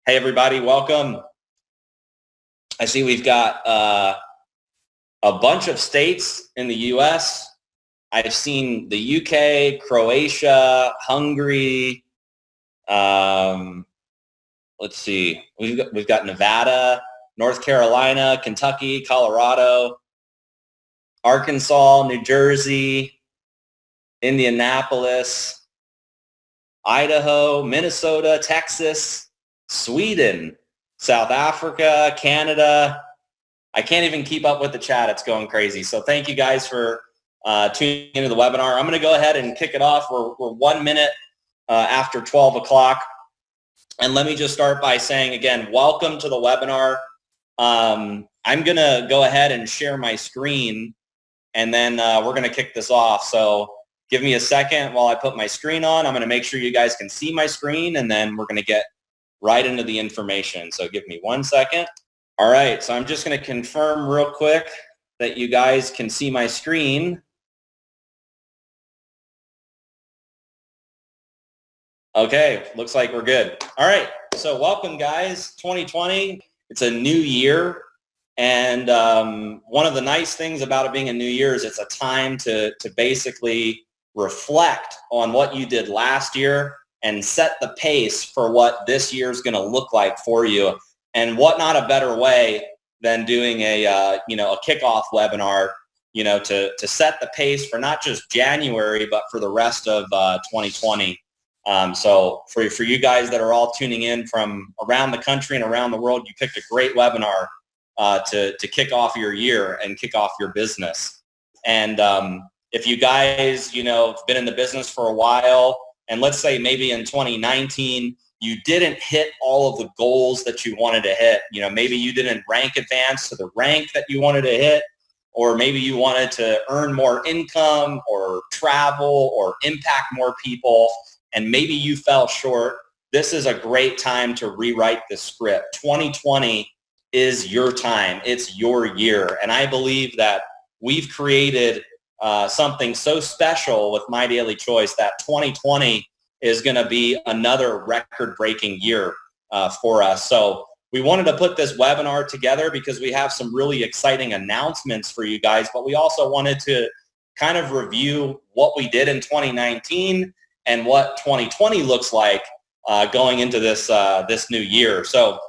Hey, everybody, welcome. I see we've got a bunch of states in the U.S. I've seen the U.K., Croatia, Hungary. Let's see. We've got Nevada, North Carolina, Kentucky, Colorado, Arkansas, New Jersey, Indianapolis, Idaho, Minnesota, Texas, Sweden, South Africa, Canada. I can't even keep up with the chat. It's going crazy. So thank you guys for tuning into the webinar. I'm going to go ahead and kick it off. We're 1 minute after 12 o'clock. And let me just start by saying, again, welcome to the webinar. I'm going to go ahead and share my screen, and then we're going to kick this off. So give me a second while I put my screen on. I'm going to make sure you guys can see my screen, and then we're going to get right into the information. So give me 1 second. All right, so I'm just going to confirm real quick that you guys can see my screen. Okay, looks like we're good. All right, so welcome guys, 2020. It's a new year, and one of the nice things about it being a new year is it's a time to basically reflect on what you did last year and set the pace for what this year is going to look like for you. And what not a better way than doing a a kickoff webinar, to set the pace for not just January, but for the rest of 2020. So for you guys that are all tuning in from around the country and around the world, you picked a great webinar to kick off your year and kick off your business. And if you guys, have been in the business for a while, and let's say maybe in 2019, you didn't hit all of the goals that you wanted to hit. Maybe you didn't rank advance to the rank that you wanted to hit, or maybe you wanted to earn more income or travel or impact more people, and maybe you fell short. This is a great time to rewrite the script. 2020 is your time. It's your year. And I believe that we've created something so special with My Daily Choice that 2020 is going to be another record-breaking year for us. So we wanted to put this webinar together because we have some really exciting announcements for you guys, but we also wanted to kind of review what we did in 2019 and what 2020 looks like going into this new year. So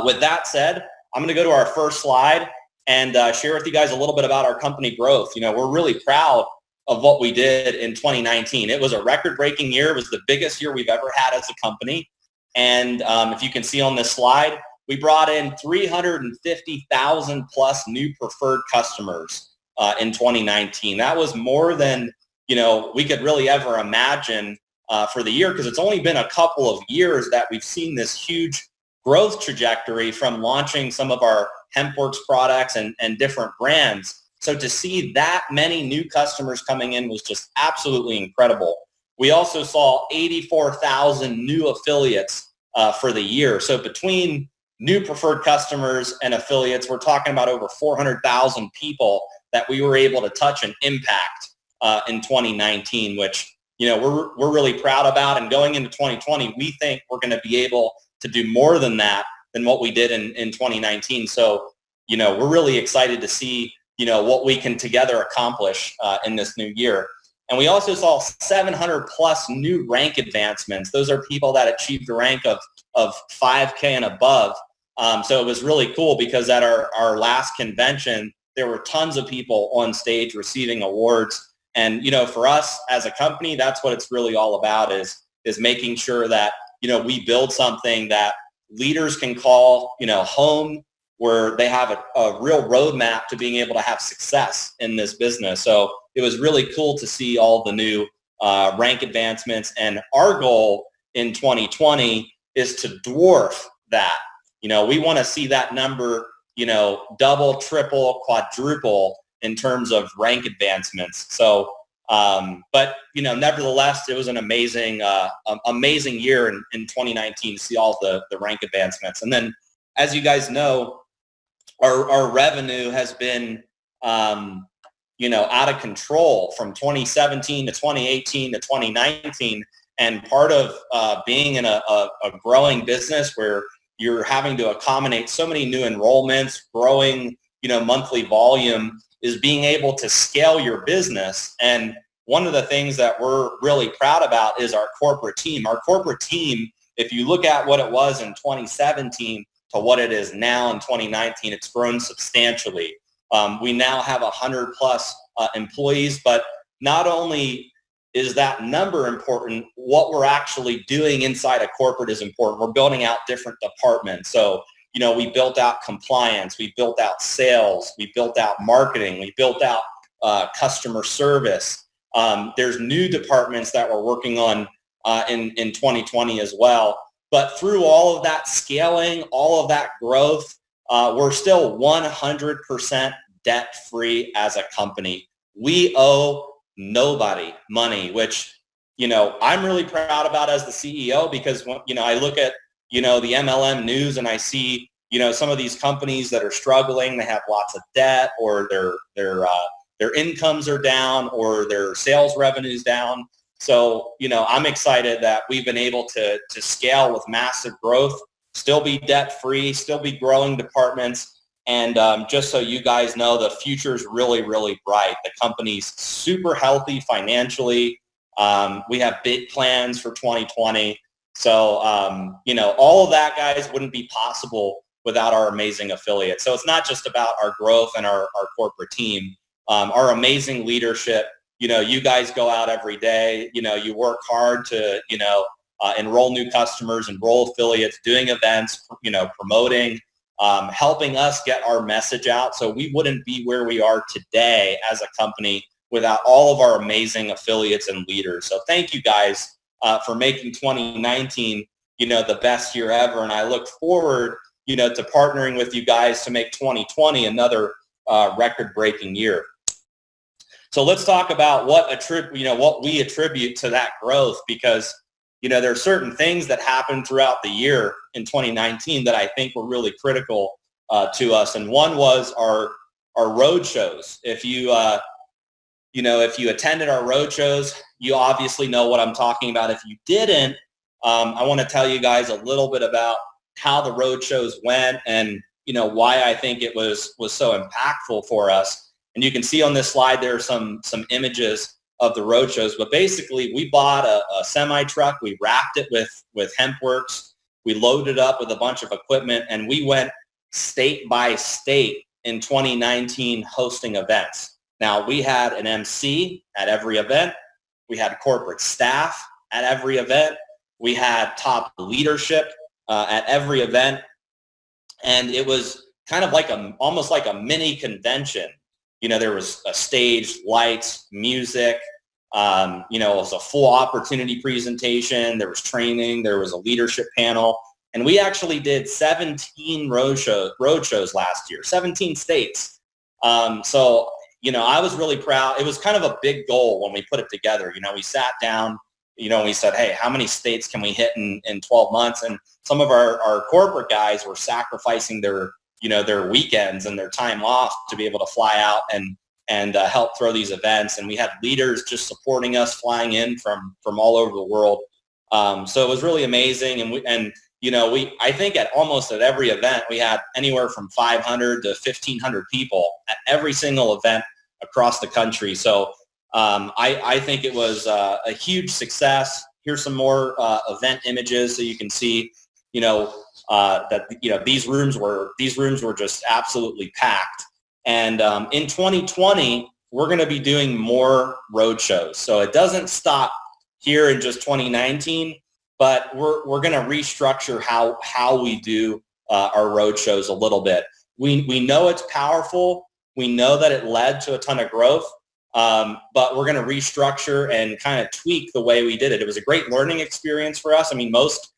with that said, I'm going to go to our first slide and share with you guys a little bit about our company growth. We're really proud of what we did in 2019. It was a record-breaking year. It was the biggest year we've ever had as a company. And if you can see on this slide, we brought in 350,000 plus new preferred customers in 2019. That was more than we could really ever imagine for the year, because it's only been a couple of years that we've seen this huge growth trajectory from launching some of our HempWorks products and different brands. So to see that many new customers coming in was just absolutely incredible. We also saw 84,000 new affiliates for the year. So between new preferred customers and affiliates, we're talking about over 400,000 people that we were able to touch and impact in 2019, which we're really proud about. And going into 2020, we think we're going to be able to do more than that than what we did in 2019. So we're really excited to see what we can together accomplish in this new year. And we also saw 700 plus new rank advancements. Those are people that achieved a rank of 5K and above. So it was really cool because at our last convention, there were tons of people on stage receiving awards. And, for us as a company, that's what it's really all about is making sure that, we build something that leaders can call, home, where they have a real roadmap to being able to have success in this business. So it was really cool to see all the new rank advancements. And our goal in 2020 is to dwarf that. We want to see that number, double, triple, quadruple in terms of rank advancements. So, but, nevertheless, it was an amazing year in 2019 to see all the rank advancements. And then, as you guys know, our revenue has been, out of control from 2017 to 2018 to 2019. And part of being in a growing business where you're having to accommodate so many new enrollments, growing, monthly volume, is being able to scale your business. And one of the things that we're really proud about is our corporate team. Our corporate team, if you look at what it was in 2017 to what it is now in 2019, it's grown substantially. We now have 100 plus employees, but not only is that number important, what we're actually doing inside a corporate is important. We're building out different departments. So, we built out compliance, we built out sales, we built out marketing, we built out customer service. There's new departments that we're working on in 2020 as well. But through all of that scaling, all of that growth, we're still 100% debt-free as a company. We owe nobody money, which, I'm really proud about as the CEO, because, I look at, the MLM news and I see, some of these companies that are struggling, they have lots of debt, or their incomes are down, or their sales revenues down. So, I'm excited that we've been able to scale with massive growth, still be debt-free, still be growing departments. And just so you guys know, the future is really, really bright. The company's super healthy financially. We have big plans for 2020. So, all of that, guys, wouldn't be possible without our amazing affiliates. So it's not just about our growth and our corporate team. Our amazing leadership, you guys go out every day, you work hard to, enroll new customers, enroll affiliates, doing events, promoting, helping us get our message out. So we wouldn't be where we are today as a company without all of our amazing affiliates and leaders. So thank you guys for making 2019, the best year ever. And I look forward, to partnering with you guys to make 2020 another record-breaking year. So let's talk about what we attribute to that growth, because there are certain things that happened throughout the year in 2019 that I think were really critical to us. And one was our road shows. If you attended our road shows, you obviously know what I'm talking about. If you didn't, I want to tell you guys a little bit about how the road shows went and why I think it was so impactful for us. And you can see on this slide there are some images of the road shows. But basically, we bought a semi truck, we wrapped it with HempWorks, we loaded up with a bunch of equipment, and we went state by state in 2019 hosting events. Now, we had an MC at every event, we had corporate staff at every event, we had top leadership at every event, and it was kind of like almost like a mini convention. There was a stage, lights, music, it was a full opportunity presentation, there was training, there was a leadership panel, and we actually did 17 road shows last year, 17 states. So, I was really proud. It was kind of a big goal when we put it together. We sat down, and we said, hey, how many states can we hit in 12 months? And some of our corporate guys were sacrificing their weekends and their time off to be able to fly out and help throw these events. And we had leaders just supporting us, flying in from all over the world. So it was really amazing. And I think at every event, we had anywhere from 500 to 1,500 people at every single event across the country. So I think it was a huge success. Here's some more event images so you can see, that these rooms were just absolutely packed. And in 2020, we're going to be doing more road shows. So it doesn't stop here in just 2019, but we're going to restructure how we do our road shows a little bit. We know it's powerful. We know that it led to a ton of growth, but we're going to restructure and kind of tweak the way we did it. It was a great learning experience for us. I mean, most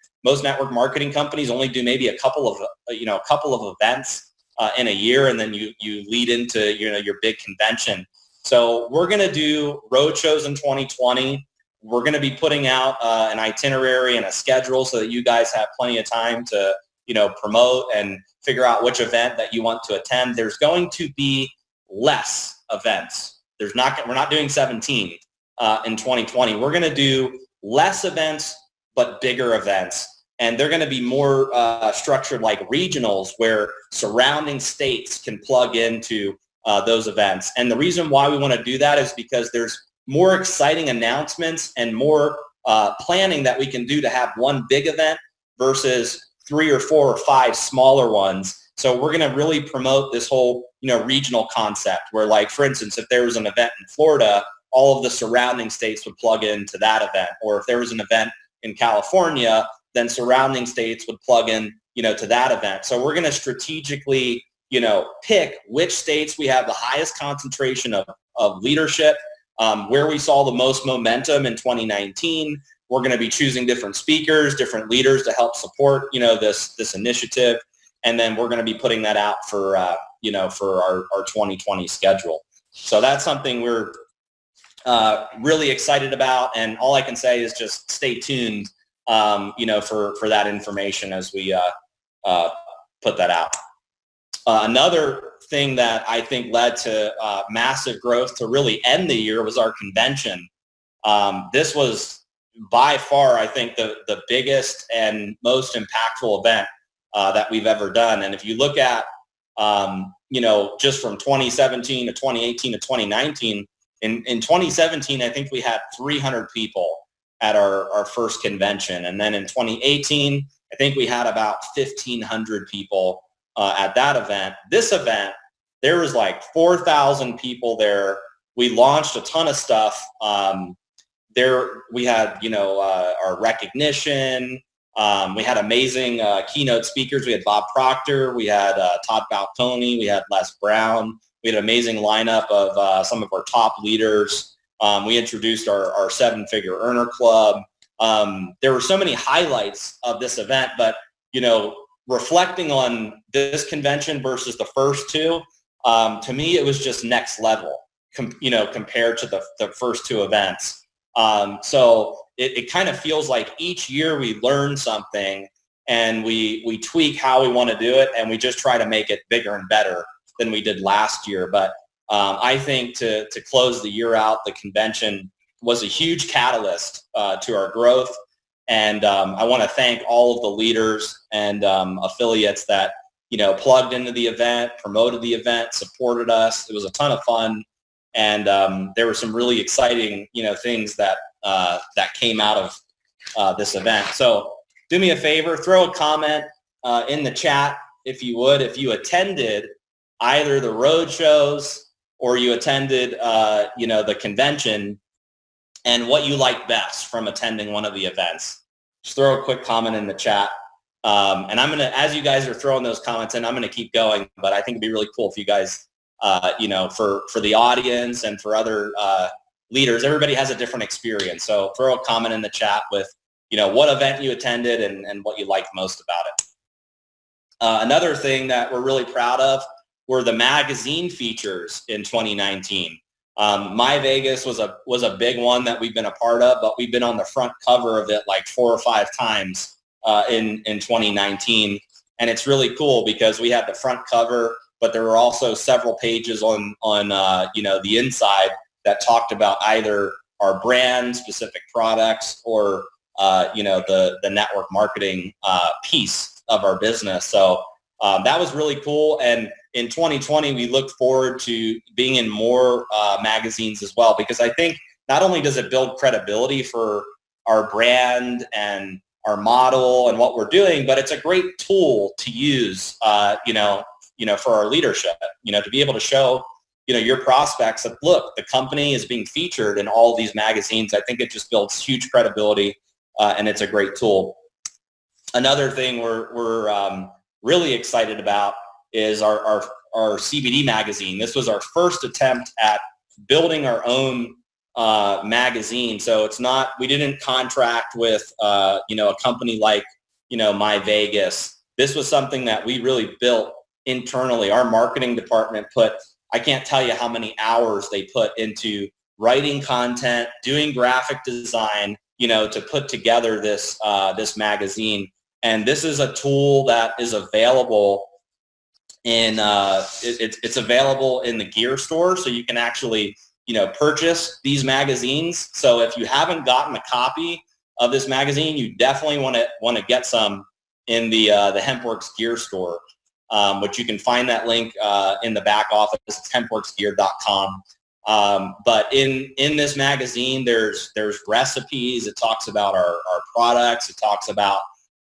network marketing companies only do maybe a couple of events in a year, and then you lead into your big convention. So we're going to do road shows in 2020. We're going to be putting out an itinerary and a schedule so that you guys have plenty of time to promote and figure out which event that you want to attend. There's going to be less events. We're not doing 17 in 2020. We're going to do less events, but bigger events. And they're going to be more structured like regionals where surrounding states can plug into those events. And the reason why we want to do that is because there's more exciting announcements and more planning that we can do to have one big event versus 3 or 4 or 5 smaller ones. So we're going to really promote this whole, regional concept where, like, for instance, if there was an event in Florida, all of the surrounding states would plug into that event. Or if there was an event in California, then surrounding states would plug in, to that event. So we're going to strategically, pick which states we have the highest concentration of leadership, where we saw the most momentum in 2019. We're going to be choosing different speakers, different leaders to help support, this initiative. And then we're going to be putting that out for, for our 2020 schedule. So that's something we're really excited about. And all I can say is just stay tuned, for that information as we put that out. Another thing that I think led to massive growth to really end the year was our convention. This was by far, I think, the biggest and most impactful event that we've ever done. And if you look at, just from 2017 to 2018 to 2019, in 2017, I think we had 300 people at our first convention. And then in 2018, I think we had about 1,500 people at that event. This event, there was like 4,000 people there. We launched a ton of stuff. There we had, our recognition. We had amazing keynote speakers. We had Bob Proctor. We had Todd Falcone. We had Les Brown. We had an amazing lineup of some of our top leaders. We introduced our 7-figure earner club. There were so many highlights of this event, but, reflecting on this convention versus the first two, to me, it was just next level, compared to the first two events. So it kind of feels like each year we learn something and we tweak how we want to do it, and we just try to make it bigger and better than we did last year. But I think to close the year out, the convention was a huge catalyst to our growth. And I want to thank all of the leaders and affiliates that, plugged into the event, promoted the event, supported us. It was a ton of fun. And there were some really exciting, things that came out of this event. So do me a favor, throw a comment in the chat if you would, if you attended either the road shows or you attended, the convention, and what you liked best from attending one of the events. Just throw a quick comment in the chat. And I'm going to, as you guys are throwing those comments in, I'm going to keep going, but I think it'd be really cool if you guys, for the audience and for other leaders, everybody has a different experience. So throw a comment in the chat with, what event you attended and what you liked most about it. Another thing that we're really proud of were the magazine features in 2019. My Vegas was a big one that we've been a part of, but we've been on the front cover of it like 4 or 5 times in 2019. And it's really cool because we had the front cover, but there were also several pages on the inside that talked about either our brand, specific products, or the network marketing piece of our business. So that was really cool. And in 2020, we look forward to being in more magazines as well, because I think not only does it build credibility for our brand and our model and what we're doing, but it's a great tool to use, for our leadership, to be able to show, your prospects that, look, the company is being featured in all of these magazines. I think it just builds huge credibility, and it's a great tool. Another thing we're really excited about is our CBD magazine. This was our first attempt at building our own magazine. So we didn't contract with, a company like, My Vegas. This was something that we really built internally. Our marketing department I can't tell you how many hours they put into writing content, doing graphic design, to put together this magazine. And this is a tool that is available in it's available in the gear store, so you can actually purchase these magazines. So if you haven't gotten a copy of this magazine, you definitely want to get some in the HempWorks gear store, which you can find that link in the back office. It's hempworksgear.com. But in this magazine, there's recipes. It talks about our products. It talks about,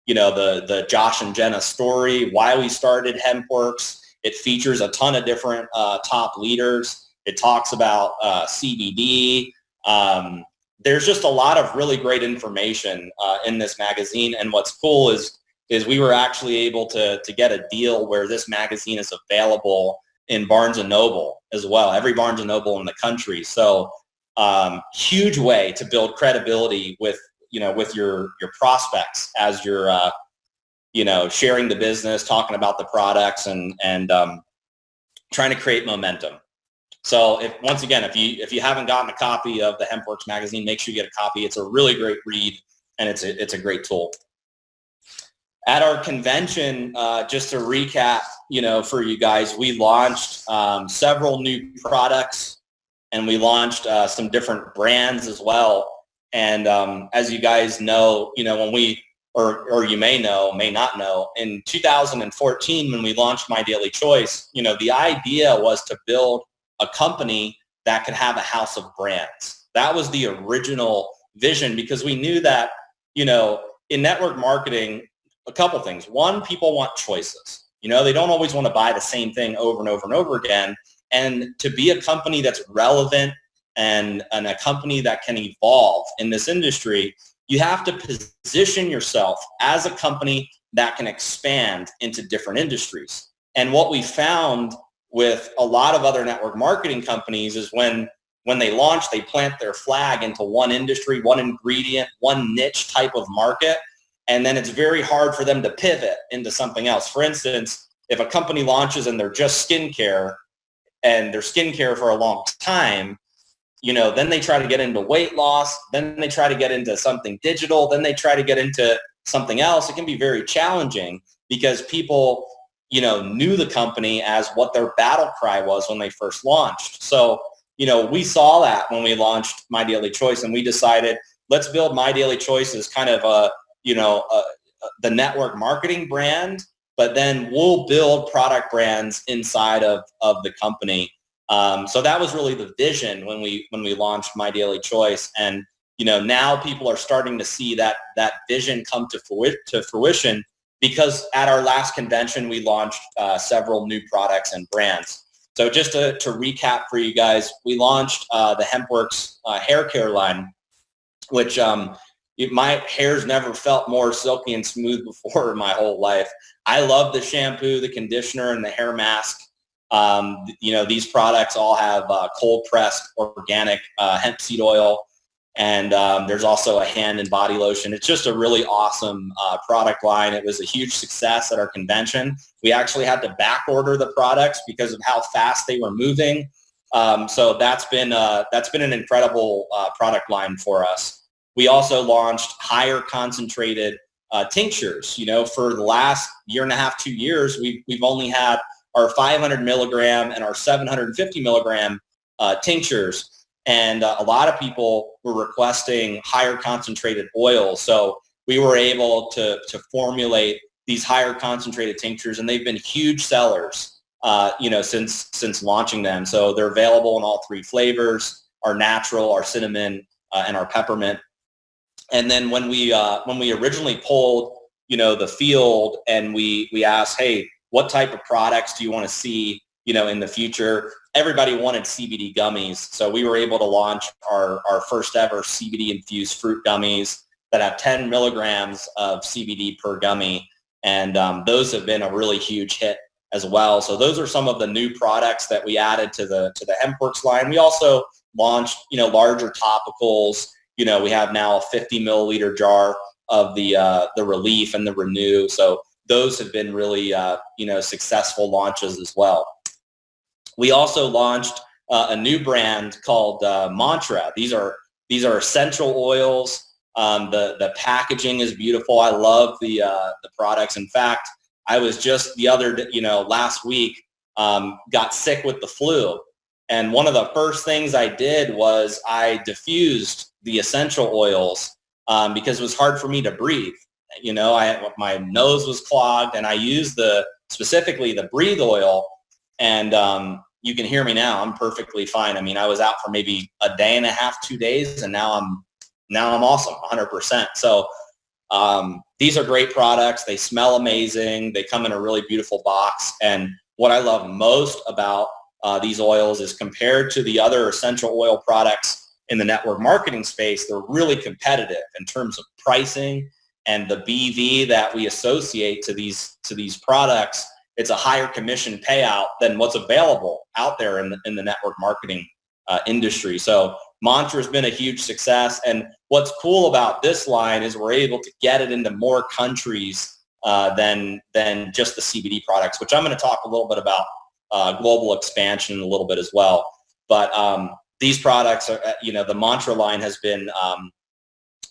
the Josh and Jena story, why we started HempWorks. It features a ton of different top leaders. It talks about CBD. There's just a lot of really great information in this magazine. And what's cool is we were actually able to get a deal where this magazine is available in Barnes & Noble as well, every Barnes & Noble in the country. So huge way to build credibility with your prospects as you're, sharing the business, talking about the products and trying to create momentum. So if you haven't gotten a copy of the HempWorks magazine, make sure you get a copy. It's a really great read, and it's a great tool. At our convention, just to recap, for you guys, we launched several new products, and we launched some different brands as well. And as you guys know, when we, or you may not know, in 2014, when we launched My Daily Choice, the idea was to build a company that could have a house of brands. That was the original vision, because we knew that, in network marketing, a couple things. One, people want choices. They don't always want to buy the same thing over and over and over again. And to be a company that's relevant and a company that can evolve in this industry, you have to position yourself as a company that can expand into different industries. And what we found with a lot of other network marketing companies is when they launch, they plant their flag into one industry, one ingredient, one niche type of market, and then it's very hard for them to pivot into something else. For instance, if a company launches and they're just skincare, and they're skincare for a long time, then they try to get into weight loss, then they try to get into something digital, then they try to get into something else. It can be very challenging because people, knew the company as what their battle cry was when they first launched. So, we saw that when we launched My Daily Choice, and we decided, let's build My Daily Choice as kind of the network marketing brand, but then we'll build product brands inside of the company. So that was really the vision when we launched My Daily Choice. And, now people are starting to see that vision come to fruition, because at our last convention, we launched several new products and brands. So just to recap for you guys, we launched the HempWorks hair care line, which my hair's never felt more silky and smooth before in my whole life. I love the shampoo, the conditioner, and the hair mask. These products all have cold pressed organic hemp seed oil, and there's also a hand and body lotion. It's just a really awesome product line. It was a huge success at our convention. We actually had to back order the products because of how fast they were moving. So that's been an incredible product line for us. We also launched higher concentrated tinctures. For the last year and a half, 2 years, we've only had our 500 milligram and our 750 milligram tinctures. And a lot of people were requesting higher concentrated oils. So we were able to formulate these higher concentrated tinctures, and they've been huge sellers, since launching them. So they're available in all three flavors: our natural, our cinnamon, and our peppermint. And then when we originally polled, the field, and we asked, hey, what type of products do you want to see, in the future? Everybody wanted CBD gummies. So we were able to launch our first ever CBD infused fruit gummies that have 10 milligrams of CBD per gummy. And those have been a really huge hit as well. So those are some of the new products that we added to the HempWorks line. We also launched, larger topicals. We have now a 50 milliliter jar of the Relief and the Renew. So those have been really, successful launches as well. We also launched a new brand called Mantra. These are essential oils. The packaging is beautiful. I love the products. In fact, I was just last week, got sick with the flu. And one of the first things I did was I diffused the essential oils because it was hard for me to breathe. You know, my nose was clogged, and I used specifically the breathe oil, and you can hear me now. I'm perfectly fine. I mean, I was out for maybe a day and a half, 2 days, and now I'm awesome, 100%. So these are great products. They smell amazing. They come in a really beautiful box. And what I love most about these oils is, compared to the other essential oil products in the network marketing space, they're really competitive in terms of pricing and the BV that we associate to these products. It's a higher commission payout than what's available out there in the network marketing industry. So Mantra has been a huge success. And what's cool about this line is we're able to get it into more countries than just the CBD products, which I'm going to talk a little bit about global expansion in a little bit as well. But these products are, the Mantra line has been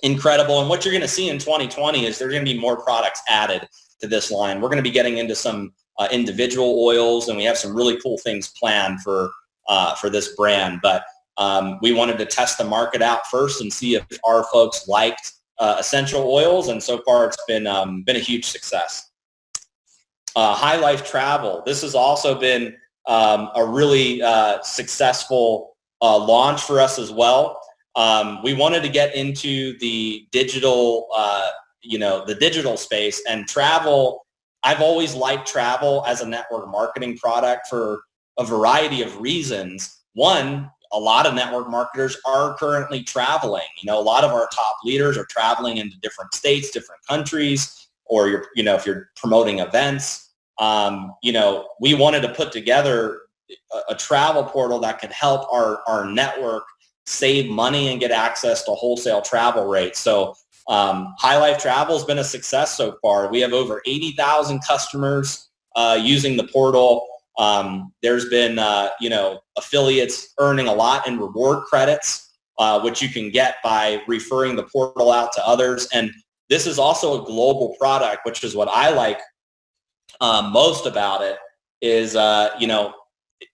incredible. And what you're going to see in 2020 is there's going to be more products added to this line. We're going to be getting into some individual oils, and we have some really cool things planned for this brand. But we wanted to test the market out first and see if our folks liked essential oils, and so far it's been a huge success. High Life Travel. This has also been a really successful launch for us as well. We wanted to get into the digital, the digital space, and travel. I've always liked travel as a network marketing product for a variety of reasons. One, a lot of network marketers are currently traveling. A lot of our top leaders are traveling into different states, different countries, or if you're promoting events. We wanted to put together a travel portal that could help our network save money and get access to wholesale travel rates. So High Life Travel has been a success so far. We have over 80,000 customers using the portal. There's been, affiliates earning a lot in reward credits, which you can get by referring the portal out to others. And this is also a global product, which is what I like most about it is,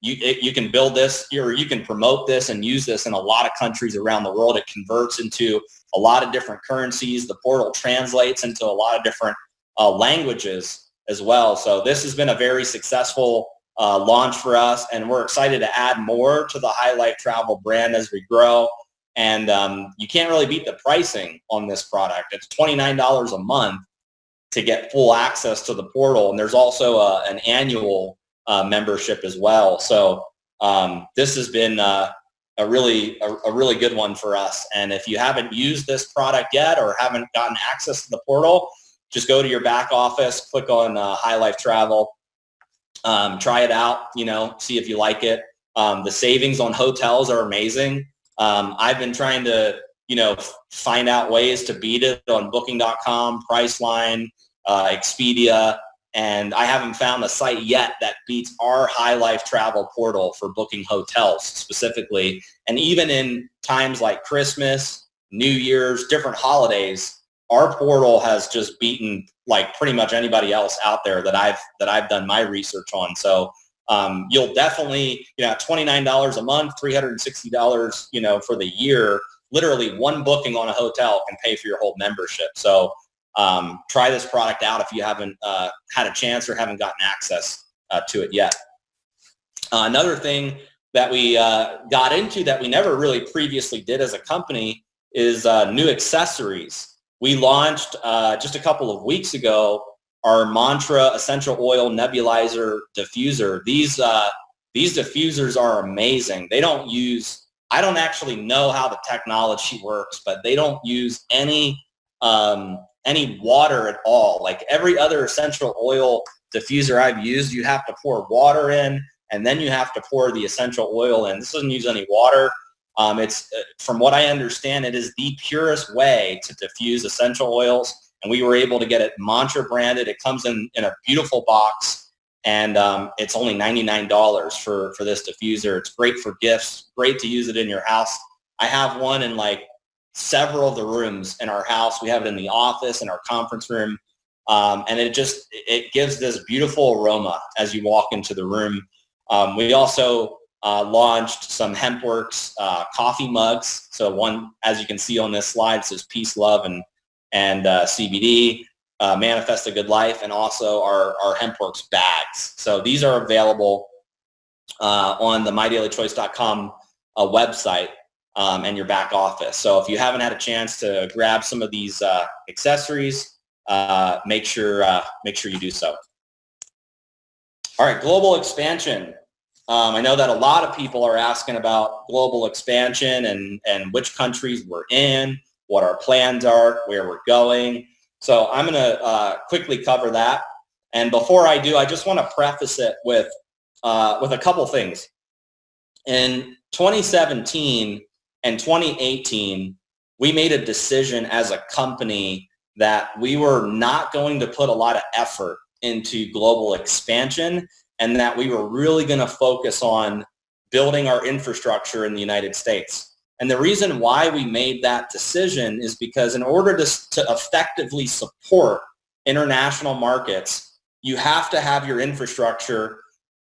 you can build this, or you can promote this and use this in a lot of countries around the world. It converts into a lot of different currencies. The portal translates into a lot of different languages as well. So this has been a very successful launch for us, and we're excited to add more to the High Life Travel brand as we grow. And you can't really beat the pricing on this product. It's $29 a month to get full access to the portal, and there's also an annual membership as well. So this has been a really good one for us. And if you haven't used this product yet or haven't gotten access to the portal, just go to your back office, click on High Life Travel, try it out, see if you like it. The savings on hotels are amazing. I've been trying to, find out ways to beat it on Booking.com, Priceline, Expedia, and I haven't found a site yet that beats our High Life Travel portal for booking hotels specifically. And even in times like Christmas, New Year's, different holidays, our portal has just beaten like pretty much anybody else out there that I've done my research on. So you'll definitely, $29 a month, $360, for the year. Literally one booking on a hotel can pay for your whole membership. So try this product out if you haven't had a chance or haven't gotten access to it yet. Another thing that we got into that we never really previously did as a company is new accessories. We launched just a couple of weeks ago our Mantra Essential Oil Nebulizer Diffuser. These diffusers are amazing. I don't actually know how the technology works, but they don't use any water at all. Like every other essential oil diffuser I've used, you have to pour water in, and then you have to pour the essential oil in. This doesn't use any water. It's from what I understand, it is the purest way to diffuse essential oils, and we were able to get it Mantra branded. It comes in a beautiful box, and it's only $99 for this diffuser. It's great for gifts, great to use it in your house. I have one in like several of the rooms in our house. We have it in the office, in our conference room, and it gives this beautiful aroma as you walk into the room. We also launched some HempWorks coffee mugs. So one, as you can see on this slide, says Peace, Love, and CBD, Manifest a Good Life, and also our HempWorks bags. So these are available on the mydailychoice.com website and your back office. So if you haven't had a chance to grab some of these accessories, make sure you do so. All right, global expansion. I know that a lot of people are asking about global expansion and which countries we're in, what our plans are, where we're going. So I'm going to quickly cover that. And before I do, I just want to preface it with a couple things. In 2017 and 2018, we made a decision as a company that we were not going to put a lot of effort into global expansion, and that we were really going to focus on building our infrastructure in the United States. And the reason why we made that decision is because in order to effectively support international markets, you have to have your infrastructure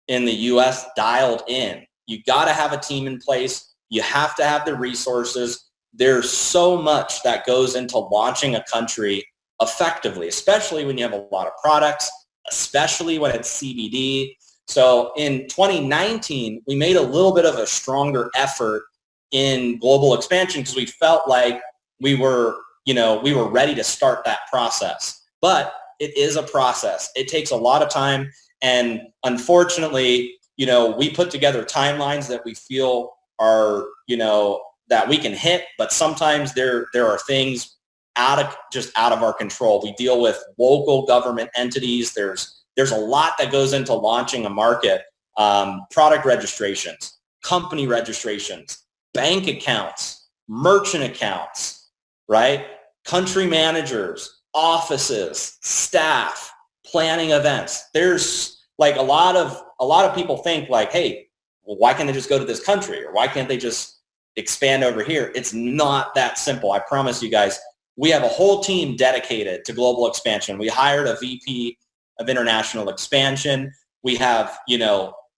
in the U.S. dialed in. You got to have a team in place. You have to have the resources. There's so much that goes into launching a country effectively, especially when you have a lot of products, especially when it's CBD. So in 2019, we made a little bit of a stronger effort in global expansion because we felt like we were ready to start that process. But it is a process. It takes a lot of time. And unfortunately, we put together timelines that we feel are, that we can hit, but sometimes there are things out of our control. We deal with local government entities. There's a lot that goes into launching a market. Product registrations, company registrations, bank accounts, merchant accounts, right? Country managers, offices, staff, planning events. There's like a lot of people think like, hey, well, why can't they just go to this country? Or why can't they just expand over here? It's not that simple. I promise you guys. We have a whole team dedicated to global expansion. We hired a VP of international expansion. We have,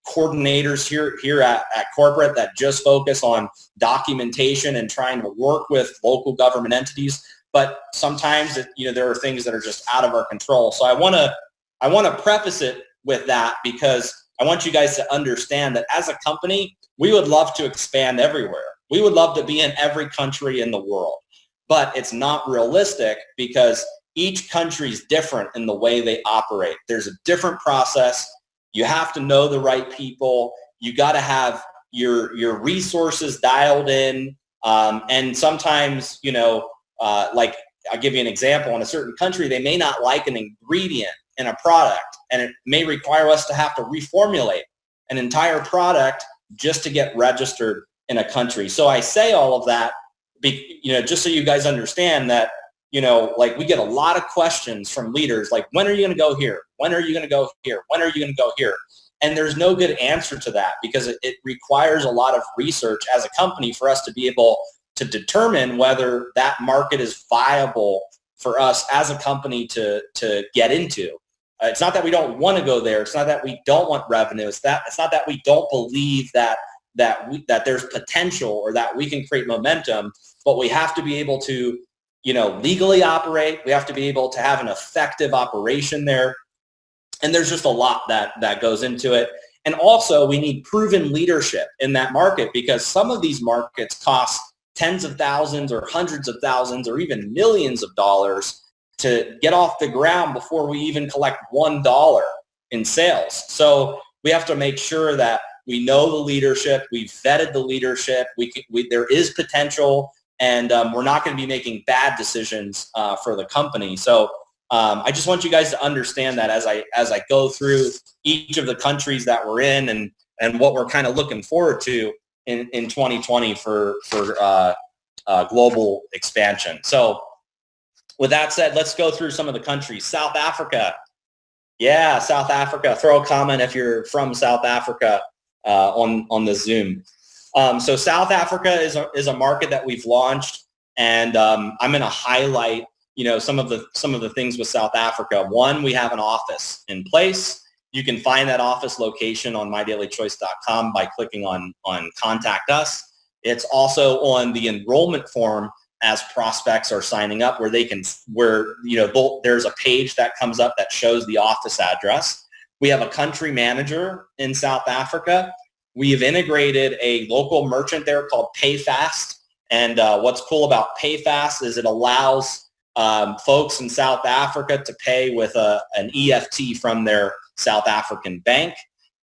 coordinators here at corporate that just focus on documentation and trying to work with local government entities. But sometimes, there are things that are just out of our control. So I want to preface it with that because I want you guys to understand that as a company, we would love to expand everywhere. We would love to be in every country in the world. But it's not realistic because each country is different in the way they operate. There's a different process. You have to know the right people. You got to have your resources dialed in. And sometimes, like I'll give you an example. In a certain country, they may not like an ingredient in a product, and it may require us to have to reformulate an entire product just to get registered in a country. So I say all of that, just so you guys understand that, like we get a lot of questions from leaders like, when are you going to go here? When are you going to go here? When are you going to go here? And there's no good answer to that because it requires a lot of research as a company for us to be able to determine whether that market is viable for us as a company to get into. It's not that we don't want to go there. It's not that we don't want revenue. It's not that we don't believe that there's potential or that we can create momentum, but we have to be able to, legally operate. We have to be able to have an effective operation there. And there's just a lot that goes into it. And also we need proven leadership in that market because some of these markets cost tens of thousands or hundreds of thousands or even millions of dollars to get off the ground before we even collect $1 in sales. So we have to make sure that we know the leadership, we've vetted the leadership, there is potential, and we're not going to be making bad decisions for the company. So I just want you guys to understand that as I go through each of the countries that we're in and what we're kind of looking forward to in 2020 for global expansion. So with that said, let's go through some of the countries. South Africa. Yeah, South Africa. Throw a comment if you're from South Africa on the Zoom. So South Africa is a market that we've launched, and I'm going to highlight some of the things with South Africa. One, we have an office in place. You can find that office location on mydailychoice.com by clicking on Contact Us. It's also on the enrollment form as prospects are signing up, where there's a page that comes up that shows the office address. We have a country manager in South Africa. We've integrated a local merchant there called PayFast. And what's cool about PayFast is it allows folks in South Africa to pay with an EFT from their South African bank.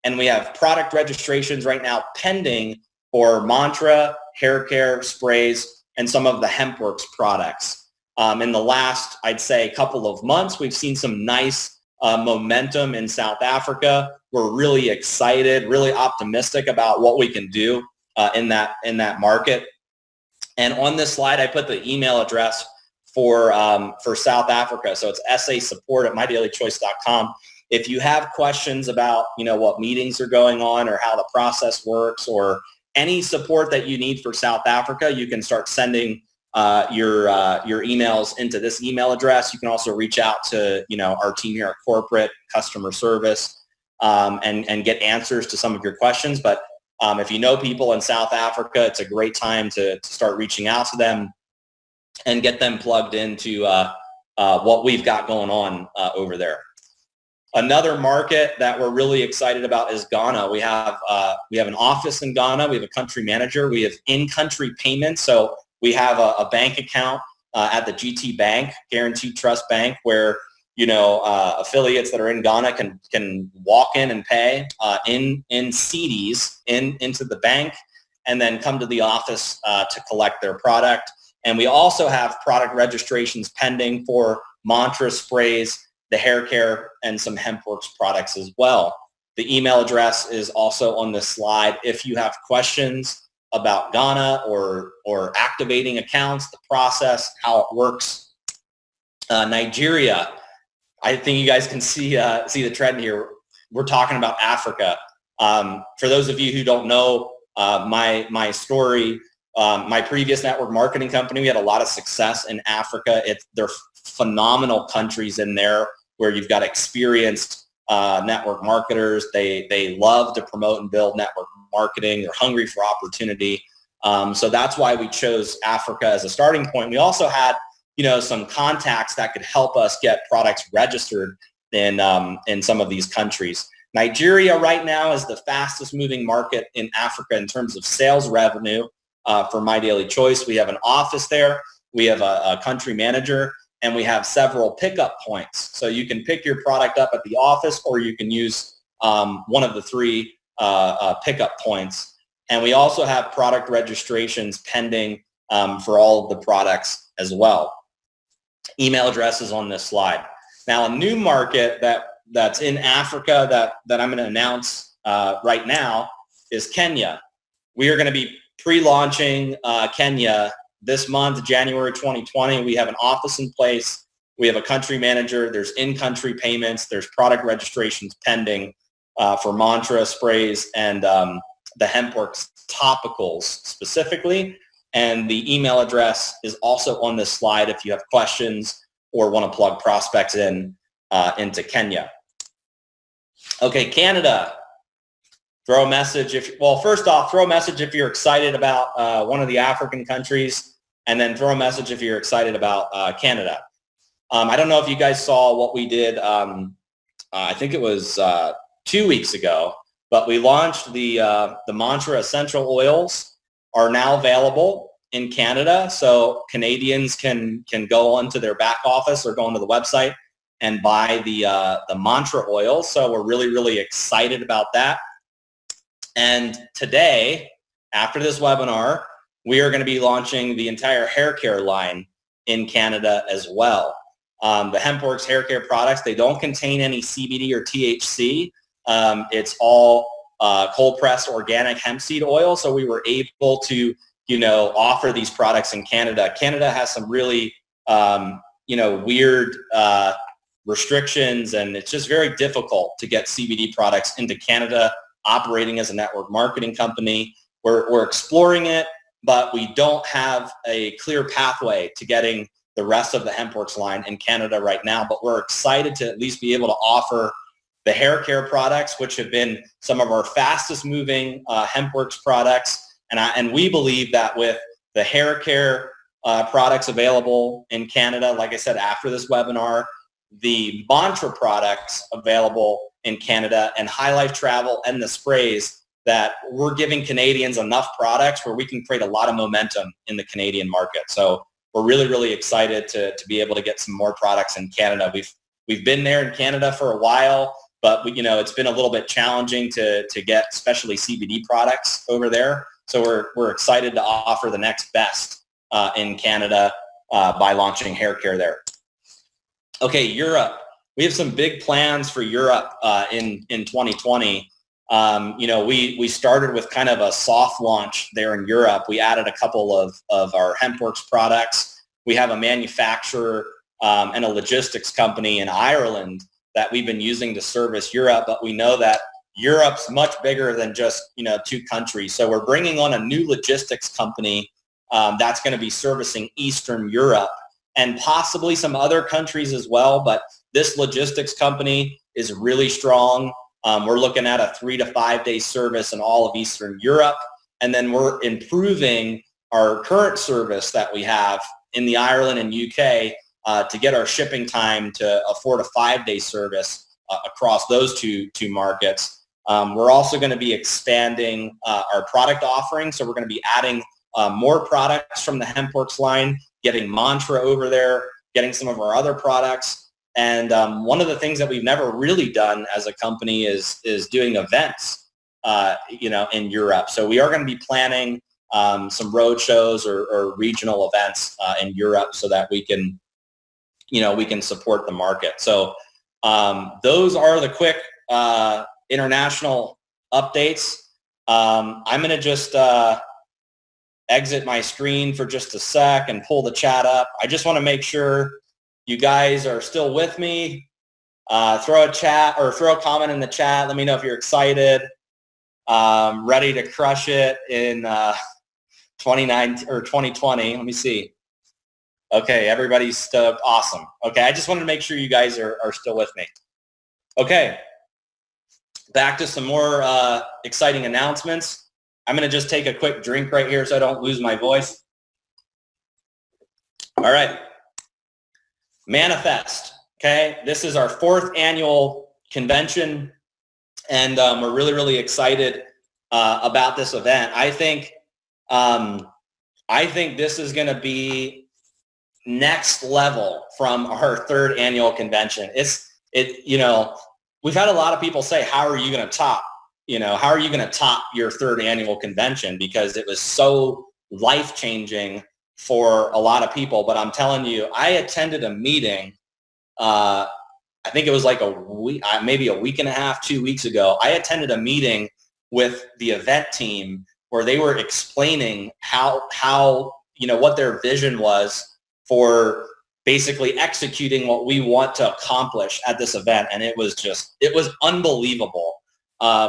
And we have product registrations right now pending for Mantra, hair care, sprays, and some of the HempWorks products. In the last, I'd say, couple of months, we've seen some nice momentum in South Africa. We're really excited, really optimistic about what we can do in that market. And on this slide, I put the email address for South Africa. So it's support@mydailychoice.com. If you have questions about, what meetings are going on or how the process works, or any support that you need for South Africa, you can start sending your emails into this email address. You can also reach out to, our team here at corporate customer service and get answers to some of your questions. But if you know people in South Africa, it's a great time to start reaching out to them and get them plugged into what we've got going on over there. Another market that we're really excited about is Ghana. We have an office in Ghana. We have a country manager. We have in-country payments. So we have a bank account at the GT Bank, Guaranteed Trust Bank, where affiliates that are in Ghana can walk in and pay in CDs into the bank, and then come to the office to collect their product. And we also have product registrations pending for Mantra sprays, the hair care, and some HempWorks products as well. The email address is also on this slide. If you have questions about Ghana or activating accounts, the process, how it works. Nigeria, I think you guys can see the trend here. We're talking about Africa. For those of you who don't know my story, my previous network marketing company, we had a lot of success in Africa. They're phenomenal countries in there where you've got experienced network marketers. They love to promote and build network marketing. They're hungry for opportunity. So that's why we chose Africa as a starting point. We also had, some contacts that could help us get products registered in some of these countries. Nigeria right now is the fastest moving market in Africa in terms of sales revenue for My Daily Choice. We have an office there. We have a country manager, and we have several pickup points. So you can pick your product up at the office, or you can use one of the three pickup points. And we also have product registrations pending for all of the products as well. Email address is on this slide. Now, a new market that's in Africa that I'm going to announce right now is Kenya. We are going to be pre-launching Kenya this month, January 2020. We have an office in place. We have a country manager. There's in-country payments. There's product registrations pending for Mantra sprays and the HempWorks topicals specifically. And the email address is also on this slide if you have questions or want to plug prospects into Kenya. Okay, Canada. Throw a message first off, throw a message if you're excited about one of the African countries, and then throw a message if you're excited about Canada. I don't know if you guys saw what we did, I think it was 2 weeks ago, but we launched the Mantra essential oils are now available in Canada. So Canadians can go onto their back office or go onto the website and buy the Mantra oil. So we're really, really excited about that. And today, after this webinar, we are going to be launching the entire hair care line in Canada as well. The HempWorks hair care products, they don't contain any CBD or THC. It's all cold pressed organic hemp seed oil. So we were able to, offer these products in Canada. Canada has some really, weird restrictions, and it's just very difficult to get CBD products into Canada operating as a network marketing company. We're exploring it, but we don't have a clear pathway to getting the rest of the HempWorks line in Canada right now. But we're excited to at least be able to offer the hair care products, which have been some of our fastest moving HempWorks products. And we believe that with the hair care products available in Canada, like I said, after this webinar, the Mantra products available in Canada, and High Life Travel and the sprays, that we're giving Canadians enough products where we can create a lot of momentum in the Canadian market. So we're really, really excited to be able to get some more products in Canada. We've been there in Canada for a while, but it's been a little bit challenging to get especially CBD products over there. So we're excited to offer the next best in Canada by launching hair care there. Okay, Europe. We have some big plans for Europe in 2020. We started with kind of a soft launch there in Europe. We added a couple of our HempWorks products. We have a manufacturer and a logistics company in Ireland that we've been using to service Europe, but we know that Europe's much bigger than just, 2 countries. So we're bringing on a new logistics company that's going to be servicing Eastern Europe and possibly some other countries as well. But this logistics company is really strong. We're looking at a 3 to 5 day service in all of Eastern Europe. And then we're improving our current service that we have in the Ireland and UK to get our shipping time to a 4 to 5 day service across those two markets. We're also going to be expanding our product offering. So we're going to be adding more products from the HempWorks line, getting Mantra over there, getting some of our other products. And one of the things that we've never really done as a company is doing events, in Europe. So we are going to be planning some road shows or regional events in Europe so that we can support the market. So those are the quick international updates. I'm going to just exit my screen for just a sec and pull the chat up. I just want to make sure you guys are still with me. Throw a comment in the chat. Let me know if you're excited, ready to crush it in 2020. Let me see. Okay, everybody's stoked. Awesome. Okay, I just wanted to make sure you guys are still with me. Okay, back to some more exciting announcements. I'm going to just take a quick drink right here so I don't lose my voice. All right. Manifest. Okay, this is our 4th annual convention, and we're really, really excited about this event. I think this is going to be next level from our 3rd annual convention. We've had a lot of people say, how are you going to top your 3rd annual convention? Because it was so life-changing for a lot of people. But I'm telling you, I attended a meeting, I think it was like a week, maybe a week and a half, 2 weeks ago. I attended a meeting with the event team where they were explaining how what their vision was for basically executing what we want to accomplish at this event. And it was unbelievable.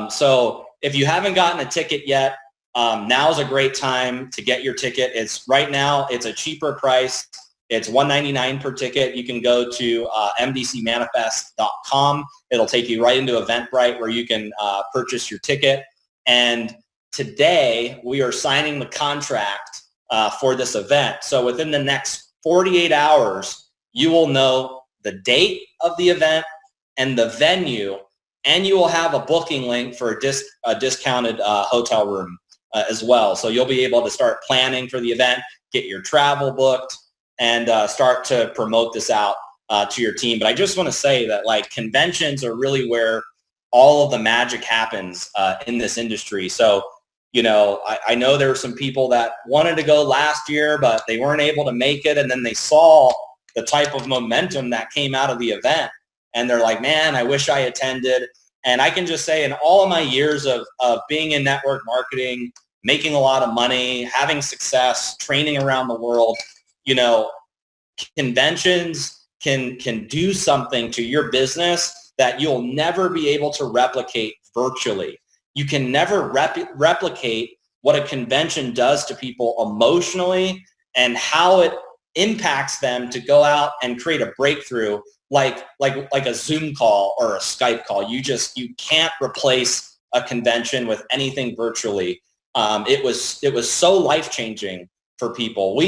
So if you haven't gotten a ticket yet, now's a great time to get your ticket. Right now it's a cheaper price. It's $199 per ticket. You can go to mdcmanifest.com. It'll take you right into Eventbrite where you can purchase your ticket. And today we are signing the contract for this event. So within the next 48 hours, you will know the date of the event and the venue, and you will have a booking link for a discounted hotel room as well. So you'll be able to start planning for the event, get your travel booked, and start to promote this out to your team. But I just want to say that conventions are really where all of the magic happens in this industry. So, I know there were some people that wanted to go last year, but they weren't able to make it. And then they saw the type of momentum that came out of the event. And they're like, man, I wish I attended. And I can just say in all of my years of being in network marketing, making a lot of money, having success, training around the world, conventions can do something to your business that you'll never be able to replicate virtually. You can never replicate what a convention does to people emotionally and how it impacts them to go out and create a breakthrough like a Zoom call or a Skype call. You can't replace a convention with anything virtually. It was so life-changing for people.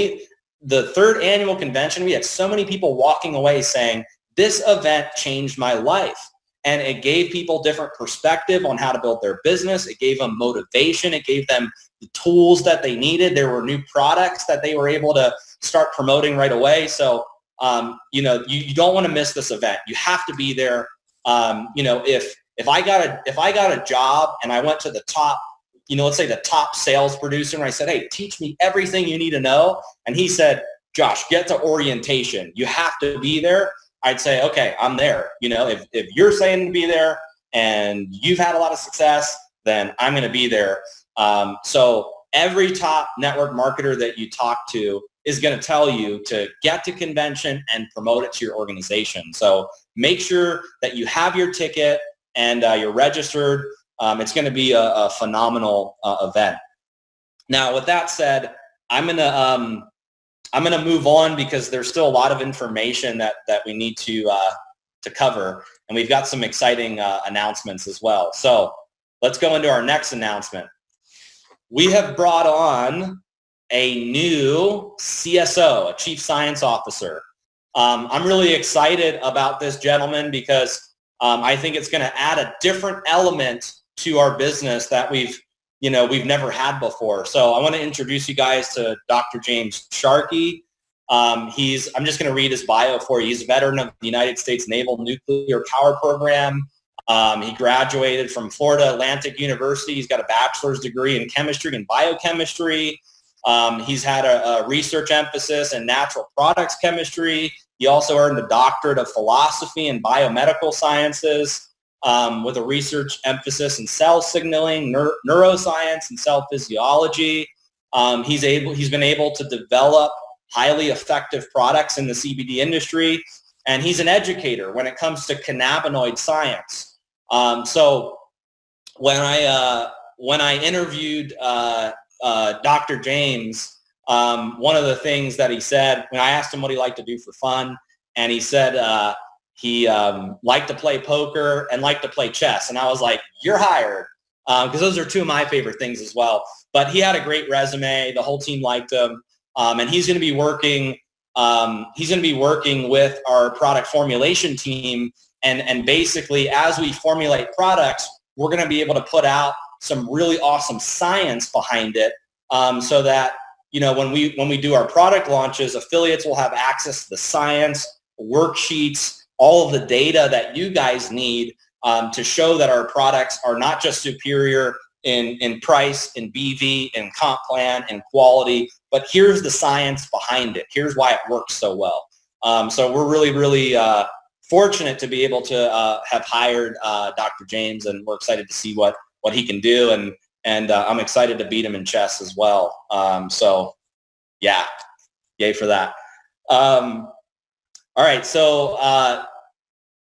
The third annual convention, we had so many people walking away saying, this event changed my life. And it gave people different perspective on how to build their business. It gave them motivation. It gave them the tools that they needed. There were new products that they were able to start promoting right away. So, you don't want to miss this event. You have to be there. If I got a job and I went to the top, let's say the top sales producer, and I said, hey, teach me everything you need to know. And he said, Josh, get to orientation. You have to be there. I'd say, okay, I'm there. If you're saying to be there and you've had a lot of success, then I'm going to be there. So every top network marketer that you talk to is going to tell you to get to convention and promote it to your organization. So make sure that you have your ticket and you're registered. It's going to be a phenomenal event. Now, with that said, I'm going to move on because there's still a lot of information that we need to cover, and we've got some exciting announcements as well. So let's go into our next announcement. We have brought on a new CSO, a Chief Science Officer. I'm really excited about this gentleman because I think it's going to add a different element to our business that we've never had before. So I want to introduce you guys to Dr. James Sharkey. I'm just going to read his bio for you. He's a veteran of the United States Naval Nuclear Power Program. He graduated from Florida Atlantic University. He's got a bachelor's degree in chemistry and biochemistry. He's had a research emphasis in natural products chemistry. He also earned a doctorate of philosophy and biomedical sciences with a research emphasis in cell signaling, neuroscience, and cell physiology. He's been able to develop highly effective products in the CBD industry, and he's an educator when it comes to cannabinoid science. So when I interviewed Dr. James, one of the things that he said, when I asked him what he liked to do for fun, and he said he liked to play poker and liked to play chess. And I was like, you're hired, because those are two of my favorite things as well. But he had a great resume. The whole team liked him. And he's going to be working with our product formulation team. And basically, as we formulate products, we're going to be able to put out some really awesome science behind it, so that when we do our product launches, affiliates will have access to the science, worksheets, all of the data that you guys need to show that our products are not just superior in price, in BV, in comp plan, in quality, but here's the science behind it. Here's why it works so well. So we're really, really fortunate to be able to have hired Dr. James, and we're excited to see what he can do, and I'm excited to beat him in chess as well. So yeah, yay for that. All right, so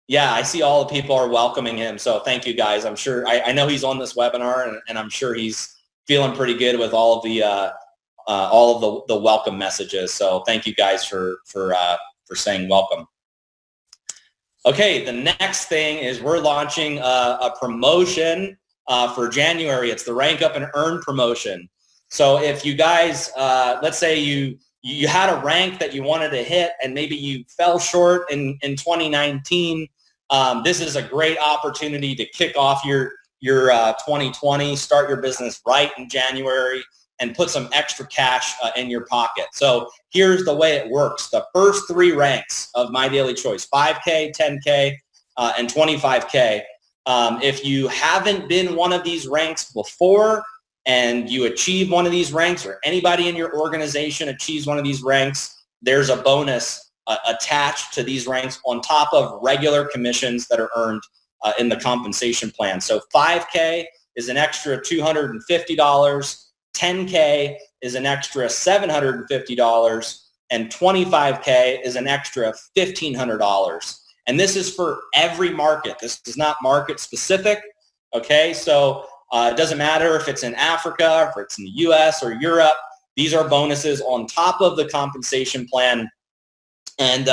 yeah, I see all the people are welcoming him, so thank you guys. I'm sure, I know he's on this webinar, and I'm sure he's feeling pretty good with all of the welcome messages. So thank you guys for saying welcome. Okay, the next thing is we're launching a promotion for January. It's the Rank Up and Earn promotion. So if you guys, let's say you had a rank that you wanted to hit and maybe you fell short in 2019, this is a great opportunity to kick off your 2020, start your business right in January, and put some extra cash in your pocket. So here's the way it works. The first 3 ranks of My Daily Choice, 5K, 10K, and 25K. If you haven't been one of these ranks before and you achieve one of these ranks, or anybody in your organization achieves one of these ranks, there's a bonus attached to these ranks on top of regular commissions that are earned in the compensation plan. So 5K is an extra $250. 10K is an extra $750, and 25K is an extra $1,500. And this is for every market. This is not market specific. Okay, so it doesn't matter if it's in Africa, if it's in the US or Europe. These are bonuses on top of the compensation plan. And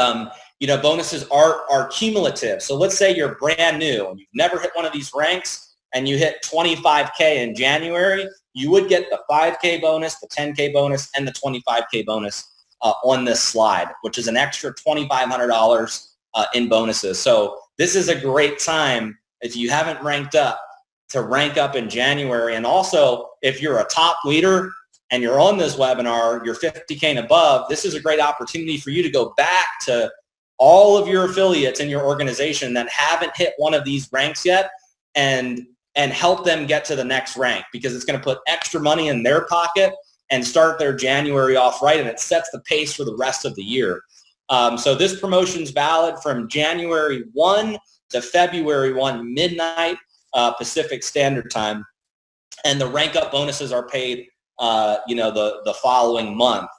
bonuses are cumulative. So let's say you're brand new and you've never hit one of these ranks and you hit 25K in January, you would get the 5K bonus, the 10K bonus, and the 25K bonus on this slide, which is an extra $2,500 in bonuses. So this is a great time if you haven't ranked up to rank up in January. And also, if you're a top leader and you're on this webinar, you're 50K and above, this is a great opportunity for you to go back to all of your affiliates in your organization that haven't hit one of these ranks yet and help them get to the next rank, because it's going to put extra money in their pocket and start their January off right, and it sets the pace for the rest of the year. So this promotion's valid from January 1 to February 1 midnight Pacific Standard Time, and the rank up bonuses are paid the following month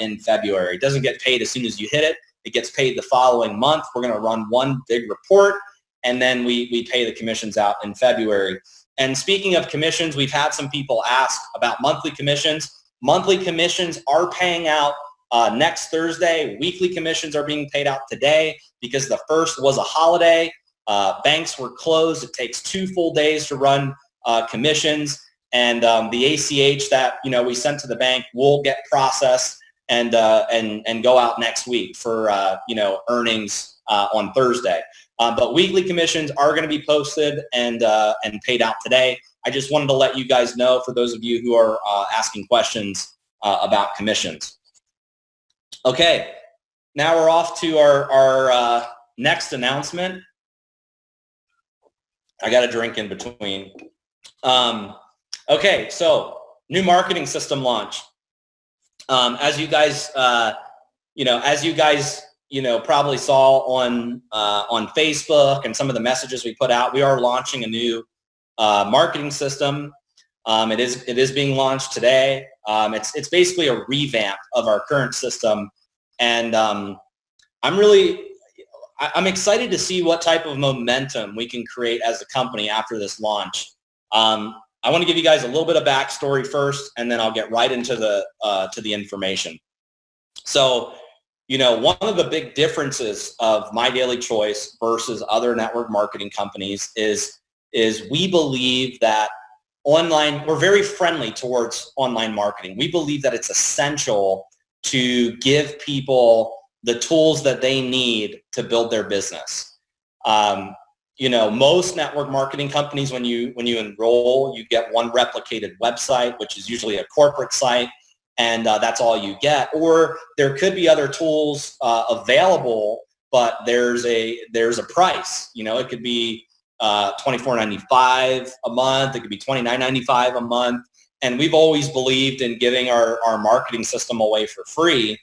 in February. It doesn't get paid as soon as you hit it. It gets paid the following month. We're going to run one big report, and then we pay the commissions out in February. And speaking of commissions, we've had some people ask about monthly commissions. Monthly commissions are paying out next Thursday. Weekly commissions are being paid out today because the first was a holiday. Banks were closed. It takes 2 full days to run commissions, and the ACH that we sent to the bank will get processed and go out next week for earnings on Thursday. But weekly commissions are going to be posted and paid out today. I just wanted to let you guys know, for those of you who are asking questions about commissions. Okay, now we're off to our next announcement. I got a drink in between. Okay, so new marketing system launch. As you guys probably saw on Facebook and some of the messages we put out, we are launching a new marketing system. It is being launched today. It's basically a revamp of our current system, and I'm excited to see what type of momentum we can create as a company after this launch. I want to give you guys a little bit of backstory first, and then I'll get right into the information. So, one of the big differences of My Daily Choice versus other network marketing companies is we believe that we're very friendly towards online marketing. We believe that it's essential to give people the tools that they need to build their business. Most network marketing companies, when you enroll, you get one replicated website, which is usually a corporate site, and that's all you get. Or there could be other tools available, but there's a price. It could be $24.95 a month. It could be $29.95 a month. And we've always believed in giving our marketing system away for free,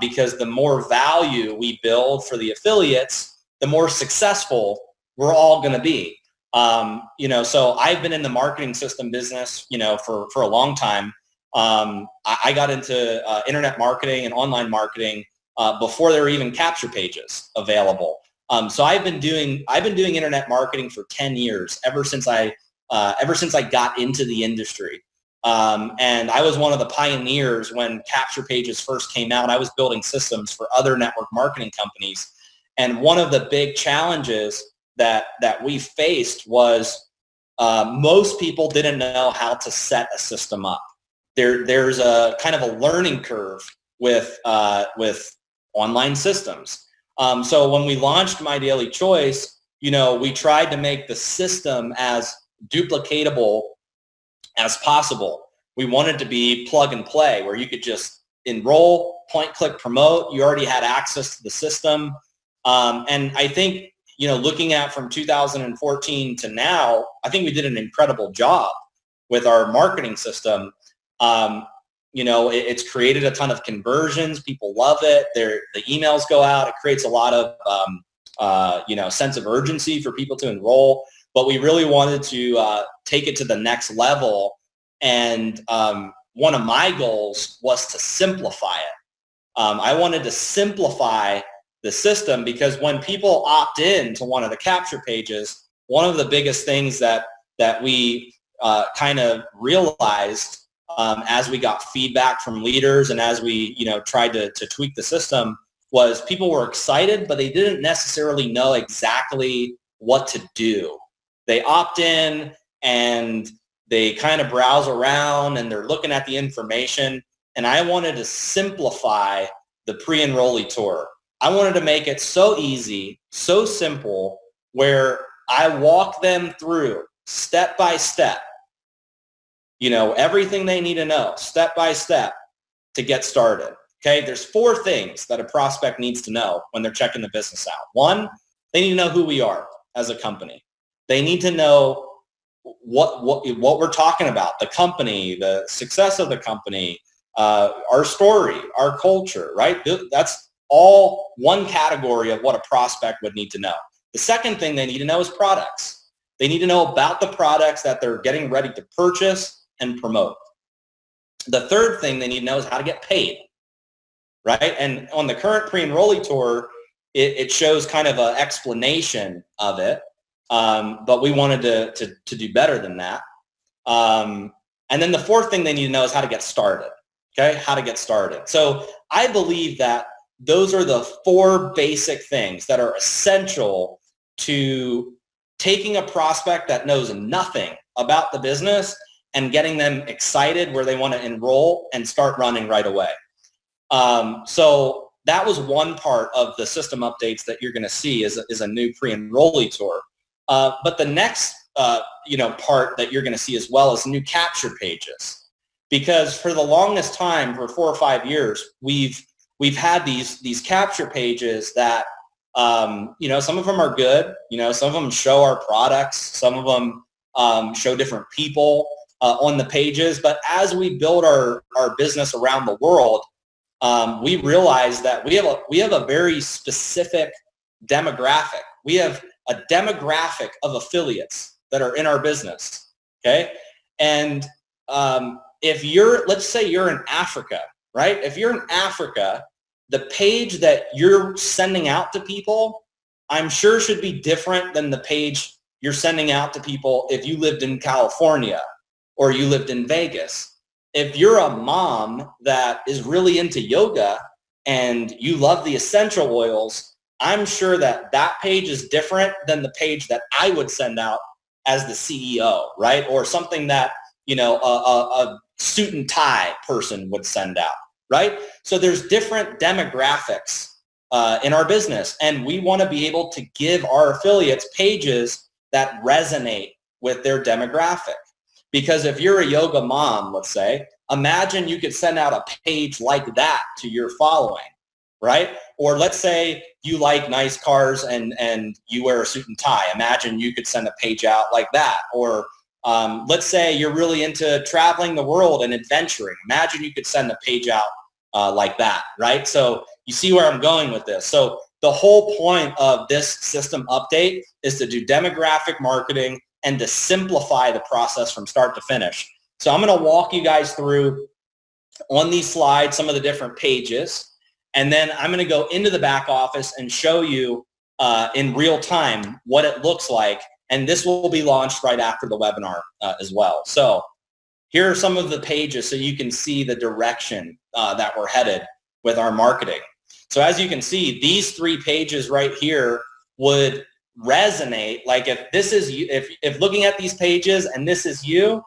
because the more value we build for the affiliates, the more successful we're all going to be. So I've been in the marketing system business, for a long time. I got into internet marketing and online marketing before there were even capture pages available. So I've been doing internet marketing for 10 years, ever since I got into the industry. And I was one of the pioneers when capture pages first came out. I was building systems for other network marketing companies. And one of the big challenges that we faced was most people didn't know how to set a system up. There's a kind of a learning curve with online systems. So when we launched My Daily Choice, we tried to make the system as duplicatable as possible. We wanted to be plug and play, where you could just enroll, point, click, promote. You already had access to the system. And I think, looking at from 2014 to now, I think we did an incredible job with our marketing system. It's created a ton of conversions. People love it. The emails go out. It creates a lot of, sense of urgency for people to enroll. But we really wanted to take it to the next level. And one of my goals was to simplify it. I wanted to simplify the system, because when people opt in to one of the capture pages, one of the biggest things that we kind of realized as we got feedback from leaders and as we tried to tweak the system was people were excited, but they didn't necessarily know exactly what to do. They opt in and they kind of browse around and they're looking at the information. And I wanted to simplify the pre-enrollee tour. I wanted to make it so easy, so simple, where I walk them through step by step, everything they need to know step by step to get started. Okay, there's 4 things that a prospect needs to know when they're checking the business out. 1, they need to know who we are as a company. They need to know what we're talking about, the company, the success of the company, our story, our culture, right? That's all one category of what a prospect would need to know. The second thing they need to know is products. They need to know about the products that they're getting ready to purchase and promote. The third thing they need to know is how to get paid. Right? And on the current pre-enrollee tour, it shows kind of an explanation of it, but we wanted to do better than that. And then the fourth thing they need to know is how to get started, okay? How to get started. So I believe that those are the 4 basic things that are essential to taking a prospect that knows nothing about the business and getting them excited where they want to enroll and start running right away. So that was one part of the system updates that you're going to see is a new pre-enrollee tour. But the next, part that you're going to see as well is new capture pages, because for the longest time, for 4 or 5 years, we've had these capture pages that, some of them are good. Some of them show our products. Some of them show different people on the pages. But as we build our business around the world, we realize that we have a very specific demographic. We have a demographic of affiliates that are in our business, okay? And let's say you're in Africa, right? If you're in Africa, the page that you're sending out to people, I'm sure should be different than the page you're sending out to people if you lived in California or you lived in Vegas. If you're a mom that is really into yoga and you love the essential oils, I'm sure that page is different than the page that I would send out as the CEO, right? Or something that, a suit and tie person would send out, right? So there's different demographics in our business, and we want to be able to give our affiliates pages that resonate with their demographic. Because if you're a yoga mom, let's say, imagine you could send out a page like that to your following, right? Or let's say you like nice cars and you wear a suit and tie. Imagine you could send a page out like that. Or let's say you're really into traveling the world and adventuring. Imagine you could send a page out like that, right? So you see where I'm going with this. So the whole point of this system update is to do demographic marketing and to simplify the process from start to finish. So I'm going to walk you guys through on these slides some of the different pages, and then I'm going to go into the back office and show you in real time what it looks like, and this will be launched right after the webinar as well. So here are some of the pages so you can see the direction that we're headed with our marketing. So as you can see, these 3 pages right here would resonate. Like if this is you, if looking at these pages and this is you,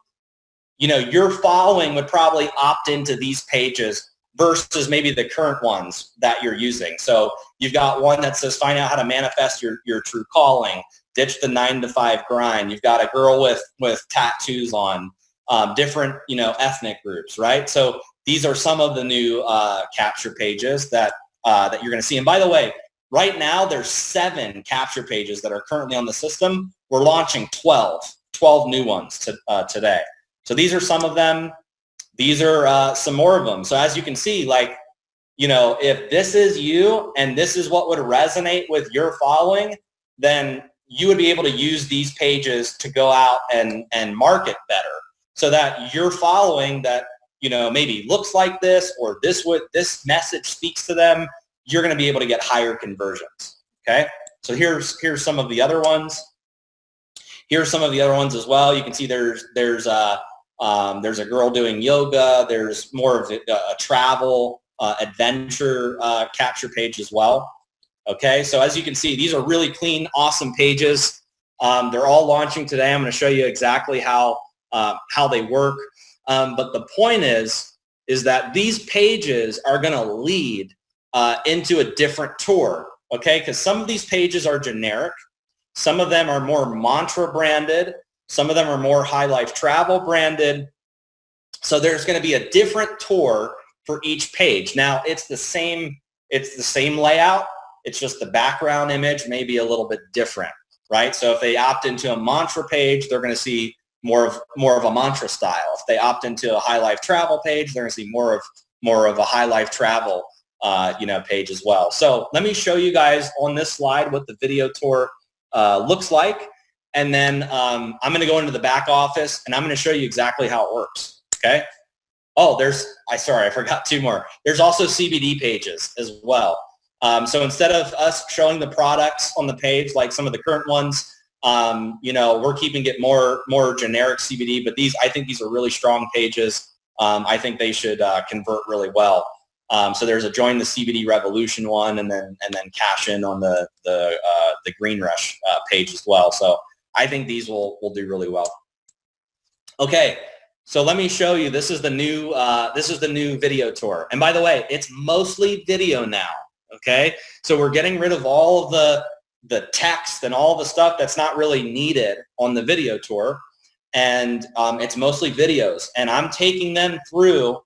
your following would probably opt into these pages versus maybe the current ones that you're using. So you've got one that says find out how to manifest your true calling, ditch the 9-to-5 grind. You've got a girl with tattoos on, different ethnic groups, right? So these are some of the new capture pages that you're going to see. And by the way, right now, there's 7 capture pages that are currently on the system. We're launching 12 new ones today. So these are some of them. These are some more of them. So as you can see, if this is you and this is what would resonate with your following, then you would be able to use these pages to go out and market better so that your following that, maybe looks like this or this message speaks to them, you're going to be able to get higher conversions. Okay. So here's some of the other ones. Here's some of the other ones as well. You can see there's a girl doing yoga. There's more of a travel adventure capture page as well. Okay, so as you can see, these are really clean, awesome pages. They're all launching today. I'm going to show you exactly how they work. But the point is that these pages are going to lead into a different tour. Okay, because some of these pages are generic. Some of them are more mantra branded. Some of them are more high life travel branded. So there's going to be a different tour for each page. Now it's the same layout. It's just the background image may be a little bit different, right? So if they opt into a mantra page, they're going to see more of a mantra style. If they opt into a high life travel page, they're going to see more of a high life travel page as well. So let me show you guys on this slide what the video tour looks like, and then I'm going to go into the back office and I'm going to show you exactly how it works. Okay. Oh, I forgot two more. There's also CBD pages as well. So instead of us showing the products on the page like some of the current ones, we're keeping it more generic CBD, but I think these are really strong pages. I think they should convert really well. So there's a join the CBD revolution one, and then cash in on the Green Rush page as well. So I think these will do really well. Okay. So let me show you. This is the new video tour. And by the way, it's mostly video now. Okay. So we're getting rid of all of the text and all the stuff that's not really needed on the video tour. And it's mostly videos. And I'm taking them through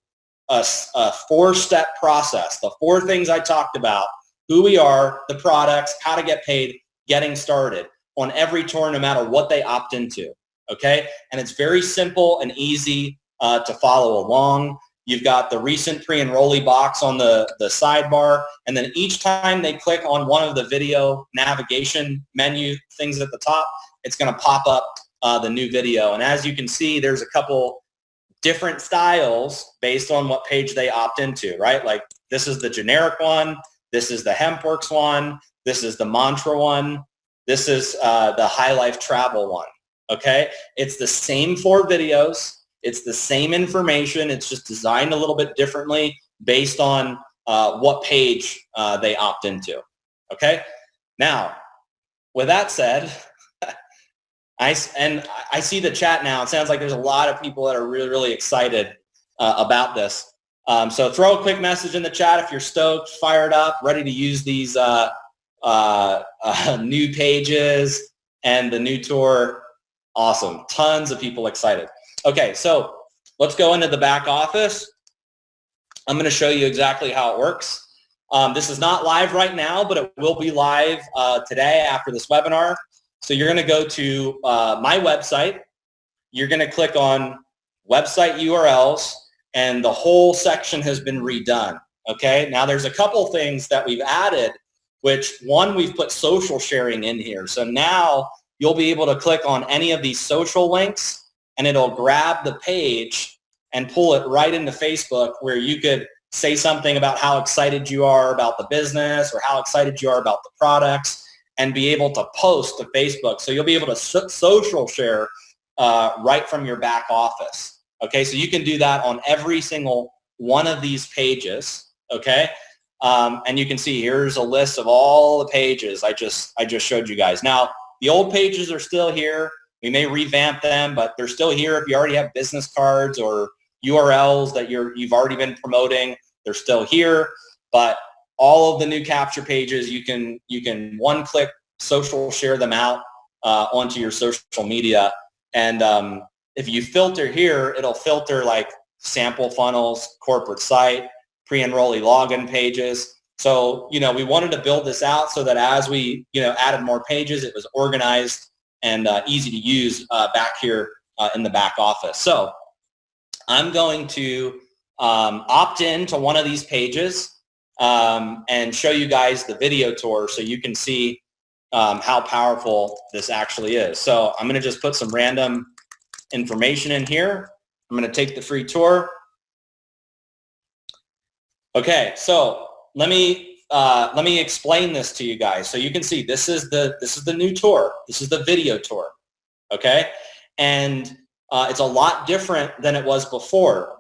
a 4-step process. The 4 things I talked about: who we are, the products, how to get paid, getting started on every tour, no matter what they opt into. Okay, and it's very simple and easy to follow along. You've got the recent pre-enrollee box on the sidebar, and then each time they click on one of the video navigation menu things at the top, it's going to pop up the new video. And as you can see, there's a couple different styles based on what page they opt into, right? Like this is the generic one, this is the HempWorks one, this is the mantra one, this is the high life travel one. Okay, it's the same 4 videos. It's the same information. It's just designed a little bit differently based on what page they opt into. Okay, now with that said, I see the chat now. It sounds like there's a lot of people that are really, really excited about this. So throw a quick message in the chat if you're stoked, fired up, ready to use these new pages and the new tour. Awesome. Tons of people excited. Okay, so let's go into the back office. I'm going to show you exactly how it works. This is not live right now, but it will be live today after this webinar. So you're going to go to my website. You're going to click on website URLs, and the whole section has been redone. Okay, now there's a couple things that we've added, which one, we've put social sharing in here. So now you'll be able to click on any of these social links and it'll grab the page and pull it right into Facebook, where you could say something about how excited you are about the business or how excited you are about the products, and be able to post to Facebook. So you'll be able to social share right from your back office. Okay, so you can do that on every single one of these pages. Okay, and you can see here's a list of all the pages I just showed you guys. Now, the old pages are still here. We may revamp them, but they're still here. If you already have business cards or URLs that you've already been promoting, they're still here. But all of the new capture pages, you can one-click social share them out onto your social media. And if you filter here, it'll filter like sample funnels, corporate site, pre-enrollee login pages. So, we wanted to build this out so that as we, added more pages, it was organized and easy to use back here in the back office. So I'm going to opt in to one of these pages and show you guys the video tour so you can see how powerful this actually is. So I'm going to just put some random information in here. I'm going to take the free tour. Okay, so let me explain this to you guys. So you can see this is the new tour. This is the video tour. Okay, and it's a lot different than it was before.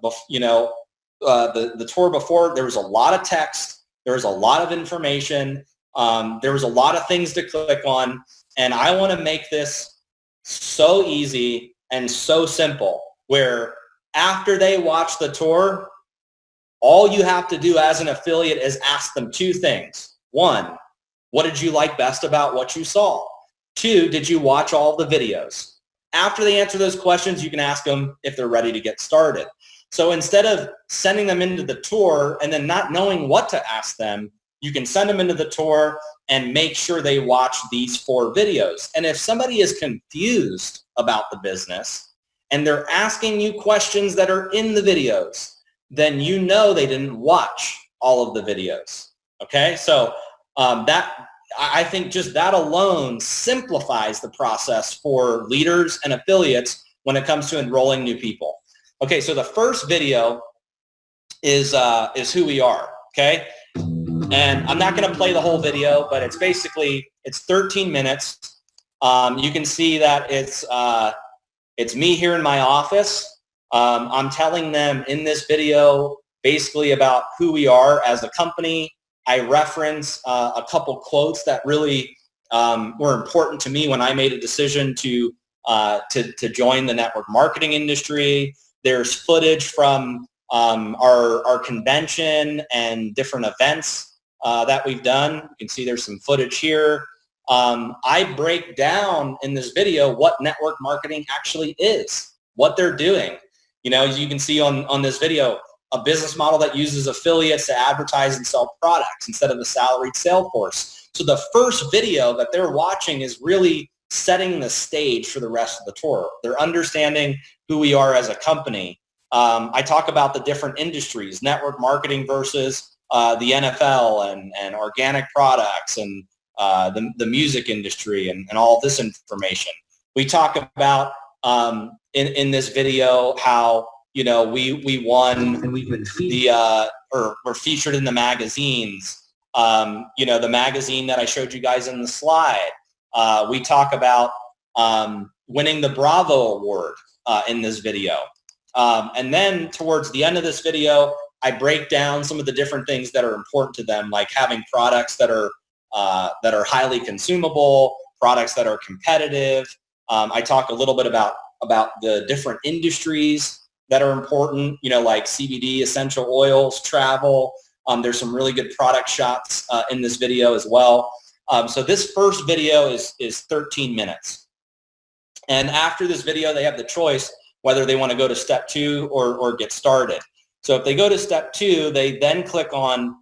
the tour before, there was a lot of text, there was a lot of information, there was a lot of things to click on, and I want to make this so easy and so simple where after they watch the tour, all you have to do as an affiliate is ask them two things. One, what did you like best about what you saw? Two, did you watch all the videos? After they answer those questions, you can ask them if they're ready to get started. So instead of sending them into the tour and then not knowing what to ask them, you can send them into the tour and make sure they watch these 4 videos. And if somebody is confused about the business and they're asking you questions that are in the videos, then you know they didn't watch all of the videos. Okay, so I think just that alone simplifies the process for leaders and affiliates when it comes to enrolling new people. Okay, so the first video is who we are. Okay, and I'm not going to play the whole video, but it's 13 minutes. You can see that it's me here in my office. I'm telling them in this video basically about who we are as a company. I reference a couple quotes that really were important to me when I made a decision to join the network marketing industry. There's footage from our convention and different events that we've done. You can see there's some footage here. I break down in this video what network marketing actually is, what they're doing. You know, as you can see on this video, a business model that uses affiliates to advertise and sell products instead of a salaried sales force. So the first video that they're watching is really setting the stage for the rest of the tour. They're understanding who we are as a company. I talk about the different industries, network marketing versus the NFL and organic products and the music industry and all this information. We talk about in this video how, you know, we won and we've been or we're featured in the magazines. You know, the magazine that I showed you guys in the slide. We talk about winning the Bravo Award in this video. And then towards the end of this video, I break down some of the different things that are important to them, like having products that are highly consumable, products that are competitive. I talk a little bit about the different industries that are important, you know, like CBD, essential oils, travel. There's some really good product shots in this video as well. So this first video is 13 minutes. And after this video, they have the choice whether they want to go to step 2 or get started. So if they go to step 2, they then click on,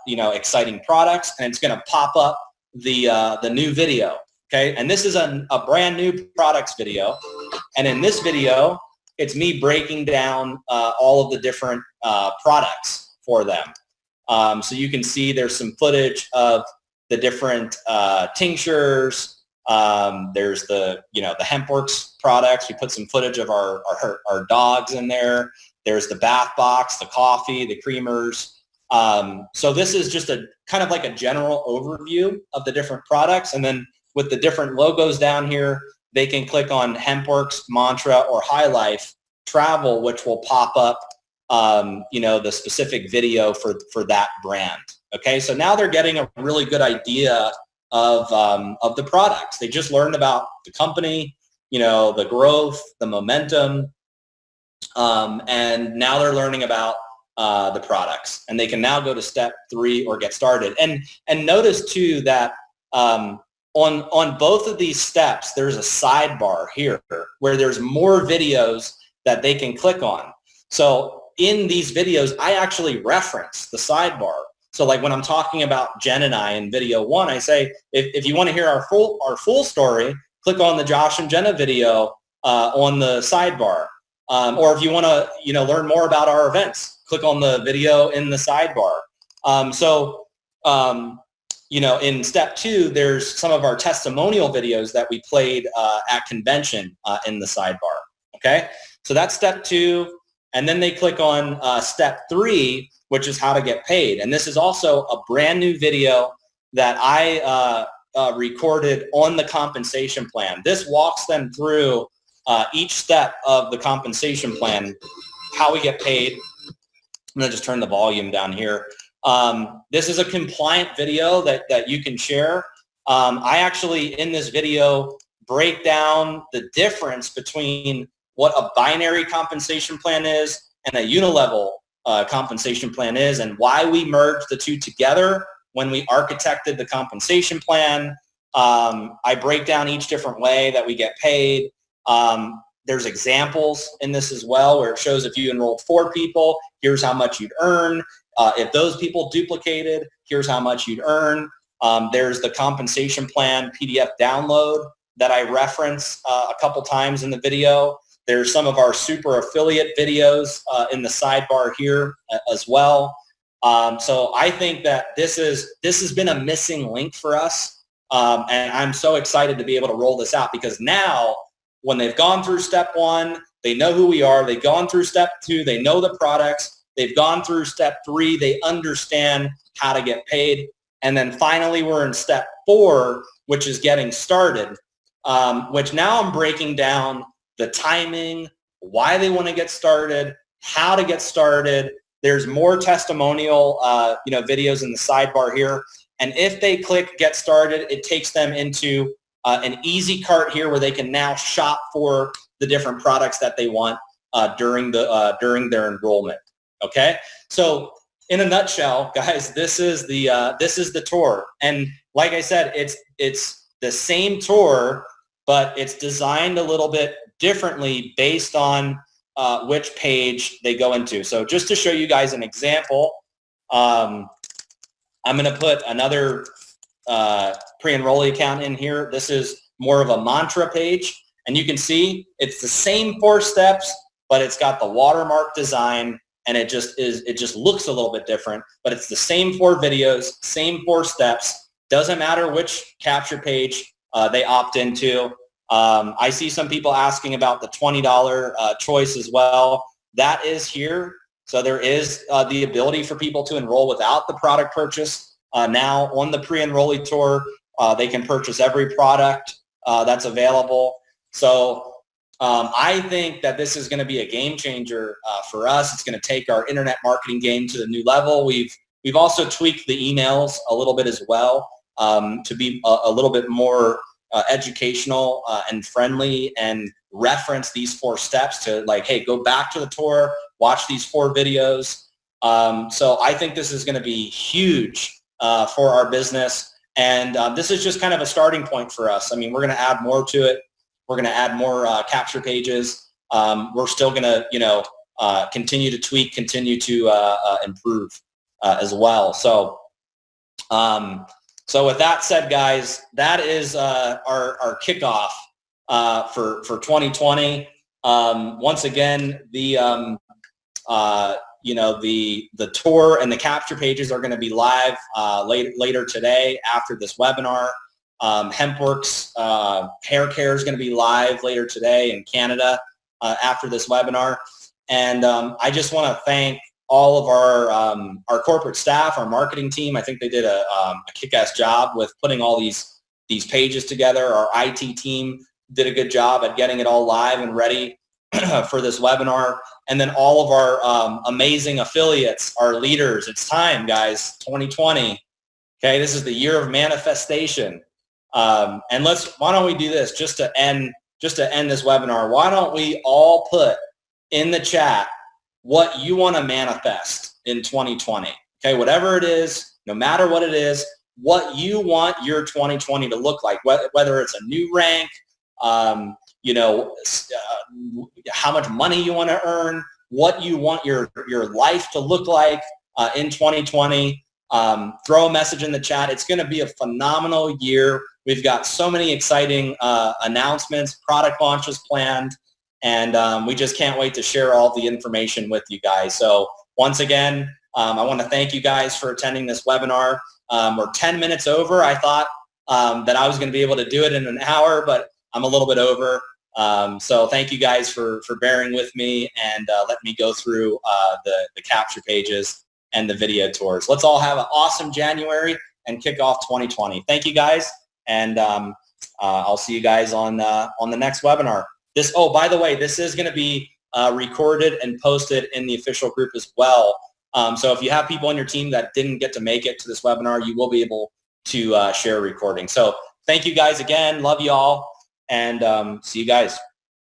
you know, exciting products, and it's going to pop up the new video. Okay, and this is a brand new products video. And in this video, it's me breaking down all of the different products for them. So you can see there's some footage of the different tinctures. There's the HempWorks products. We put some footage of our dogs in there. There's the bath box, the coffee, the creamers. So this is just a kind of like a general overview of the different products. And then with the different logos down here, they can click on HempWorks, Mantra, or High Life Travel, which will pop up, you know, the specific video for that brand. Okay, so now they're getting a really good idea of the products. They just learned about the company, you know, the growth, the momentum, and now they're learning about the products. And they can now go to step 3 or get started. And notice too that on both of these steps, there's a sidebar here where there's more videos that they can click on. So in these videos, I actually reference the sidebar. So like when I'm talking about Jen and I in video 1, I say, if you want to hear our full story, click on the Josh and Jena video on the sidebar. Or if you want to, you know, learn more about our events, click on the video in the sidebar. You know, in step 2, there's some of our testimonial videos that we played at convention in the sidebar. Okay, so that's step 2. And then they click on step 3, which is how to get paid. And this is also a brand new video that I recorded on the compensation plan. This walks them through each step of the compensation plan, how we get paid, I'm going to just turn the volume down here. This is a compliant video that you can share. I actually, in this video, break down the difference between what a binary compensation plan is and a unilevel compensation plan is, and why we merged the two together when we architected the compensation plan. I break down each different way that we get paid. There's examples in this as well where it shows if you enrolled 4 people, here's how much you'd earn. If those people duplicated, here's how much you'd earn. There's the compensation plan PDF download that I reference a couple times in the video. There's some of our super affiliate videos in the sidebar here as well. So I think that this has been a missing link for us. And I'm so excited to be able to roll this out, because now when they've gone through step 1, they know who we are. They've gone through step 2, they know the products. They've gone through step 3, they understand how to get paid. And then finally, we're in step 4, which is getting started, which now I'm breaking down the timing, why they want to get started, how to get started. There's more testimonial videos in the sidebar here. And if they click get started, it takes them into an easy cart here where they can now shop for the different products that they want during their enrollment. Okay, so in a nutshell, guys, this is the tour, and like I said, it's the same tour, but it's designed a little bit differently based on which page they go into. So just to show you guys an example, I'm going to put another pre-enrollee account in here. This is more of a mantra page, and you can see it's the same 4 steps, but it's got the watermark design, and it just looks a little bit different, but it's the same 4 videos, same 4 steps. Doesn't matter which capture page they opt into. I see some people asking about the $20 choice as well. That is here. So there is the ability for people to enroll without the product purchase. Now on the pre-enrollee tour, they can purchase every product that's available. So I think that this is going to be a game changer for us. It's going to take our internet marketing game to the new level. We've also tweaked the emails a little bit as well to be a little bit more educational and friendly, and reference these 4 steps to, like, hey, go back to the tour, watch these 4 videos. So I think this is going to be huge for our business, and this is just kind of a starting point for us. I mean, we're going to add more to it. We're going to add more capture pages. We're still going to, continue to tweak, continue to improve as well. So, so with that said, guys, that is our kickoff for 2020. Once again, the tour and the capture pages are going to be live later today after this webinar. HempWorks Hair Care is going to be live later today in Canada after this webinar. And I just want to thank all of our corporate staff, our marketing team. I think they did a kick-ass job with putting all these pages together. Our IT team did a good job at getting it all live and ready for this webinar. And then all of our amazing affiliates, our leaders. It's time, guys, 2020. Okay, this is the year of manifestation. And why don't we do this just to end this webinar? Why don't we all put in the chat what you want to manifest in 2020? Okay, whatever it is, no matter what it is, what you want your 2020 to look like, whether it's a new rank, how much money you want to earn, what you want your life to look like in 2020. Throw a message in the chat. It's going to be a phenomenal year. We've got so many exciting announcements, product launches planned, and we just can't wait to share all the information with you guys. So once again, I want to thank you guys for attending this webinar. We're 10 minutes over. I thought that I was going to be able to do it in an hour, but I'm a little bit over. So thank you guys for bearing with me and let me go through the capture pages and the video tours. Let's all have an awesome January and kick off 2020. Thank you guys, and I'll see you guys on the next webinar. By the way, this is going to be recorded and posted in the official group as well. So if you have people on your team that didn't get to make it to this webinar, you will be able to share a recording. So thank you guys again. Love you all. And see you guys.